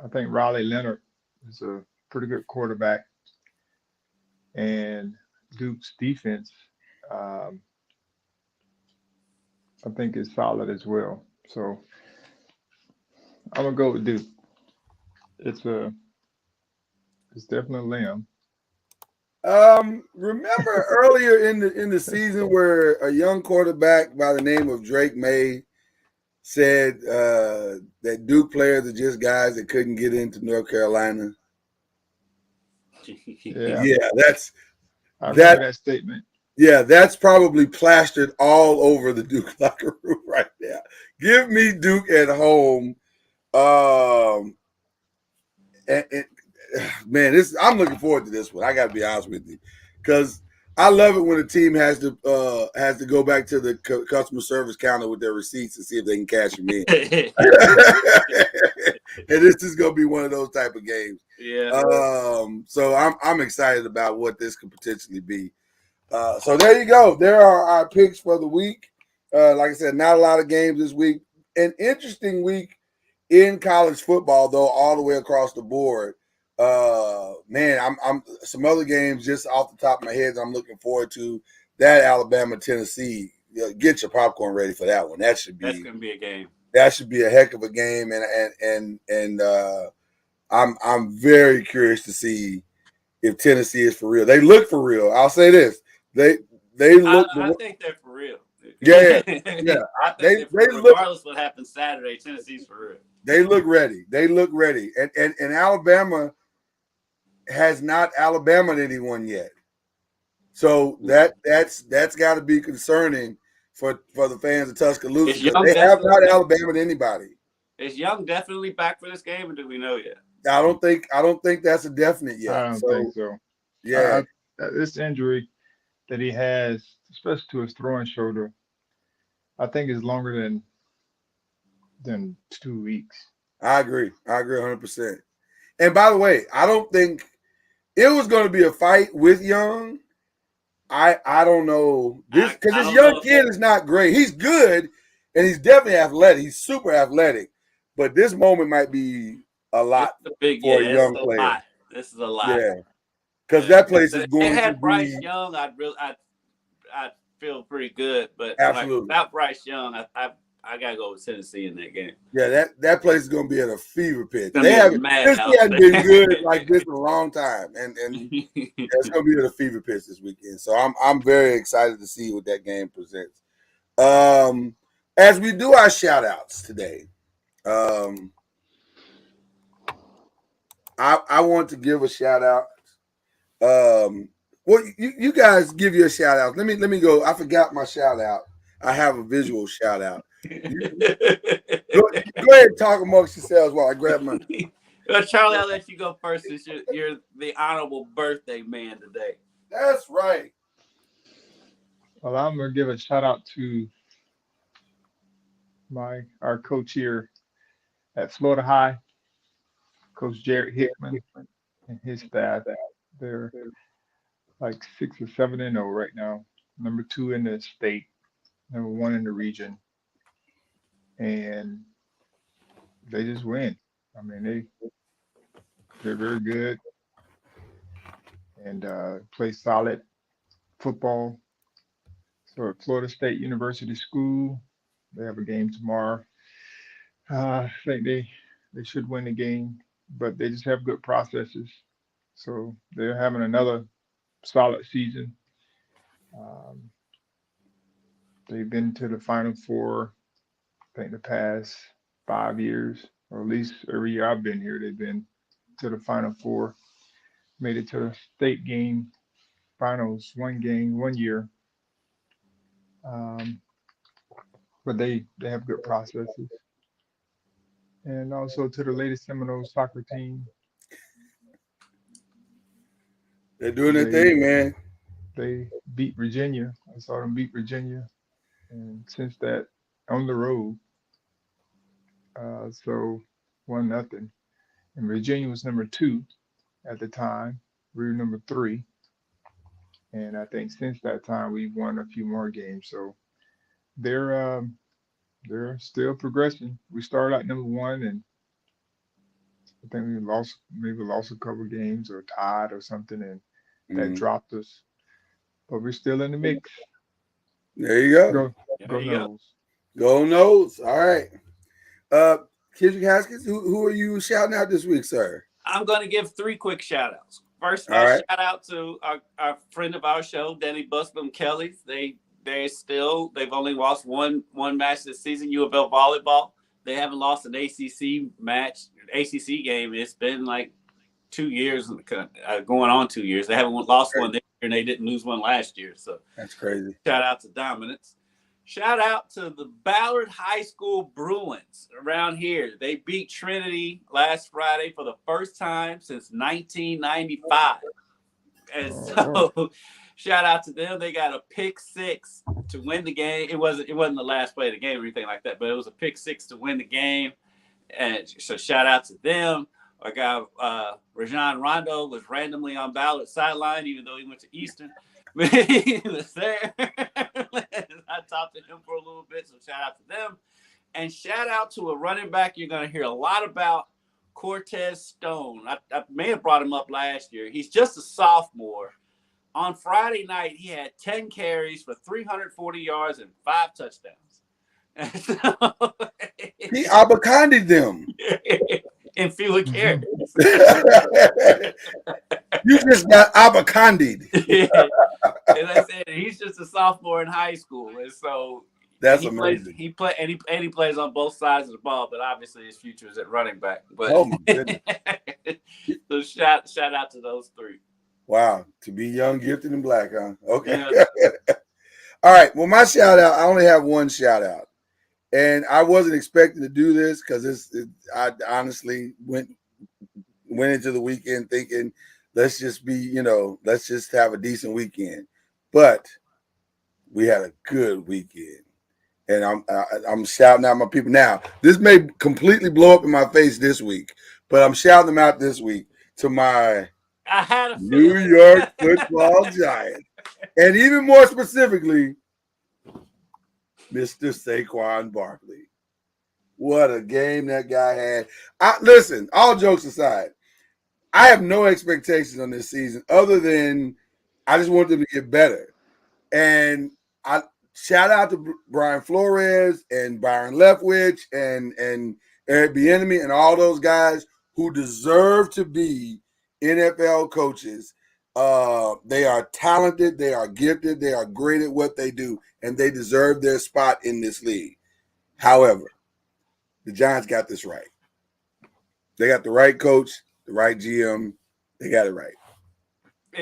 I think Riley Leonard is a pretty good quarterback, and Duke's defense, um, I think, is solid as well. So I'm gonna go with Duke. It's definitely Lamb. Remember earlier in the season where a young quarterback by the name of Drake May said that Duke players are just guys that couldn't get into North Carolina. Yeah, Yeah, that's I that. remember that statement. Yeah, that's probably plastered all over the Duke locker room right now. Give me Duke at home. And man, I'm looking forward to this one. I got to be honest with you, because I love it when a team has to go back to the customer service counter with their receipts and see if they can cash them in. And this is going to be one of those type of games. Yeah. So I'm excited about what this could potentially be. So there you go. There are our picks for the week. Like I said, not a lot of games this week. An interesting week in college football, though, all the way across the board. Man, I'm some other games just off the top of my head I'm looking forward to. That Alabama Tennessee. Get your popcorn ready for that one. That's gonna be a game. That should be a heck of a game, and I'm very curious to see if Tennessee is for real. They look for real. I'll say this. They look. I think they're for real. Yeah. I think They they're for real. look. Regardless of what happens Saturday, Tennessee's for real. They look ready. And Alabama has not Alabama'd anyone yet. So that's got to be concerning for the fans of Tuscaloosa, because they have not Alabama'd anybody. Is Young definitely back for this game, or do we know yet? I don't think that's a definite yet. I don't think so. Yeah. This injury that he has, especially to his throwing shoulder, I think is longer than 2 weeks. I agree 100%. And by the way, I don't think it was going to be a fight with Young. I don't know this, because this young kid is not great. He's good, and he's definitely athletic. He's super athletic, but this moment might be a lot for a young player. This is a lot. Yeah, because that place is going to be. Bryce Young, I'd feel pretty good, but absolutely without Bryce Young, I gotta go with Tennessee in that game. Yeah, that place is going to be at a fever pitch. They haven't been good like this in a long time, and it's going to be at a fever pitch this weekend. So I'm very excited to see what that game presents. As we do our shout outs today, I want to give a shout out. Well, you guys give your shout out. Let me go. I forgot my shout out. I have a visual shout out. Go ahead and talk amongst yourselves while I grab my. Well, Charlie, I'll let you go first since you're the honorable birthday man today. That's right. Well, I'm gonna give a shout out to our coach here at Florida High, Coach Jared Hickman and his staff. They're like 6 or 7-0 right now, number 2 in the state, number 1 in the region, and they just win. I mean, they're very good and play solid football. So at Florida State University School, they have a game tomorrow. I think they should win the game, but they just have good processes. So they're having another solid season. They've been to the Final Four, I think, the past 5 years. or at least every year I've been here, they've been to the Final Four, made it to the state game finals, one game, 1 year. Um, but they have good processes. And also to the ladies Seminoles soccer team, They're doing their they thing, man. they beat Virginia. I saw them beat Virginia, and since that on the road, so 1-0. And Virginia was number 2 at the time. We were number 3, and I think since that time we've won a few more games. So they're still progressing. We started out number 1, and I think we lost a couple games or tied or something, and that Mhm. dropped us. But we're still in the mix. There you go. Go There you go. Noles. Go Noles. All right. Kendrick Haskins, who are you shouting out this week, sir? I'm going to give 3 quick shout outs. First of All all, right. shout out to our friend of our show, Danny Busbum Kelly. They've only lost one match this season, U of L volleyball. They haven't lost an ACC game. It's been like 2 years, going on 2 years. They haven't lost one this year, and they didn't lose one last year. So That's crazy. shout out to dominance. Shout out to the Ballard High School Bruins around here. They beat Trinity last Friday for the first time since 1995. And so shout out to them. They got a pick 6 to win the game. It wasn't the last play of the game or anything like that, but it was a pick 6 to win the game. And so shout out to them. Our guy Rajon Rondo was randomly on Ballard sideline, even though he went to Eastern. He was there. I talked to him for a little bit, so shout out to them. And shout out to a running back you're going to hear a lot about, Cortez Stone. I may have brought him up last year. He's just a sophomore. On Friday night, he had 10 carries for 340 yards and 5 touchdowns. And so, He abacondied them. in fewer carries. You just got abacondied. And I said he's just a sophomore in high school, and so That's Plays, amazing. he plays on both sides of the ball, but obviously his future is at running back. But Oh my goodness! So shout out to those 3. Wow, to be young, gifted, and black, huh? Okay. Yeah. All right. Well, my shout out. I only have one shout out, and I wasn't expecting to do this because I honestly went into the weekend thinking, let's just have a decent weekend. But we had a good weekend, and I'm shouting out my people. Now, this may completely blow up in my face this week, but I'm shouting them out this week to my I had a New feeling. York Football Giants, and even more specifically, Mr. Saquon Barkley. What a game that guy had! Listen, all jokes aside, I have no expectations on this season other than I just want them to get better. And I shout out to Brian Flores and Byron Leftwich and Eric Bieniemy and all those guys who deserve to be NFL coaches. They are talented, they are gifted, they are great at what they do, and they deserve their spot in this league. However, the Giants got this right. They got the right coach, the right GM. They got it right.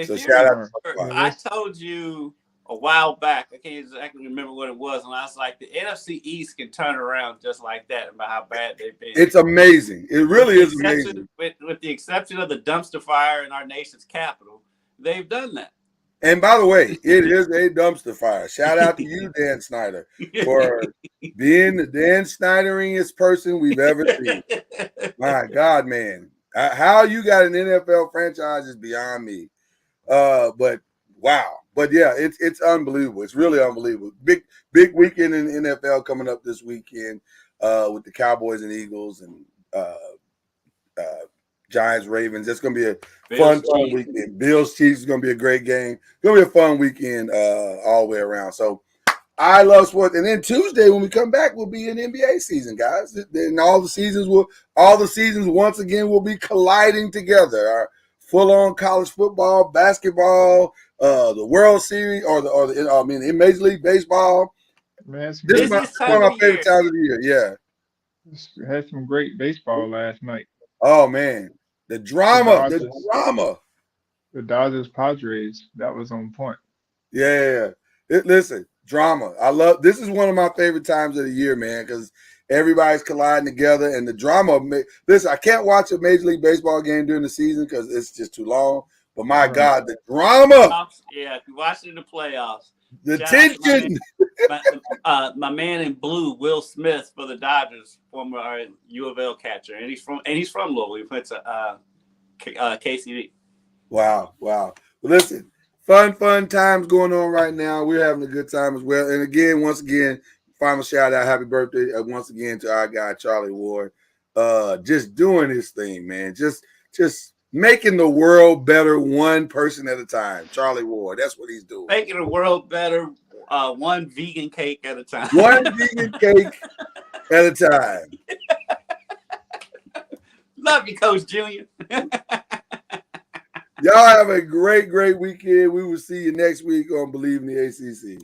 So shout out to I told you a while back, I can't exactly remember what it was, and I was like, the NFC East can turn around just like that about how bad they've been. It's amazing. It really is amazing. With the exception of the dumpster fire in our nation's capital, they've done that. And by the way, it is a dumpster fire. Shout out to you, Dan Snyder, for being the Dan Snyderingest person we've ever seen. My God, man. How you got an NFL franchise is beyond me. But wow. But yeah, it's unbelievable. It's really unbelievable. Big weekend in the NFL coming up this weekend with the Cowboys and Eagles and Giants, Ravens. It's going to be a fun weekend. Bills, Chiefs is going to be a great game. It's going to be a fun weekend all the way around. So I love sports. And then Tuesday when we come back, we'll be in NBA season, guys. And all the seasons once again will be colliding together. Our full-on college football, basketball, the World Series, in Major League Baseball. Man, This is one of my favorite times of the year. Yeah. Had some great baseball last night. Oh man, the drama. The Dodgers Padres, that was on point. Yeah. Listen, drama. I love this is one of my favorite times of the year, man, because everybody's colliding together and the drama. Listen, I can't watch a Major League Baseball game during the season because it's just too long. But my God, the drama. Yeah, if you watch it in the playoffs. The tension. My man in blue, Will Smith for the Dodgers, former U of L catcher, and he's from Louisville. He went to KCD. Wow. Well, listen, fun times going on right now. We're having a good time as well. And again, once again, final shout out, happy birthday once again to our guy Charlie Ward. Just doing his thing, man. Just making the world better one person at a time. Charlie Ward, that's what he's doing. Making the world better one vegan cake at a time. One vegan cake at a time. Love you, Coach Junior. Y'all have a great weekend. We will see you next week on BLEAV in the ACC.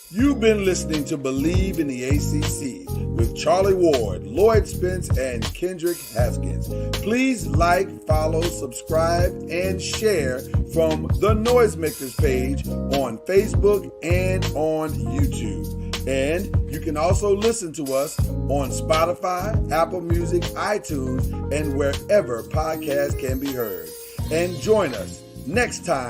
You've been listening to BLEAV in the ACC with Charlie Ward, Lloyd Spence, and Kendrick Haskins. Please like, follow, subscribe, and share from the Noisemakers page on Facebook and on YouTube. And you can also listen to us on Spotify, Apple Music, iTunes, and wherever podcasts can be heard. And join us next time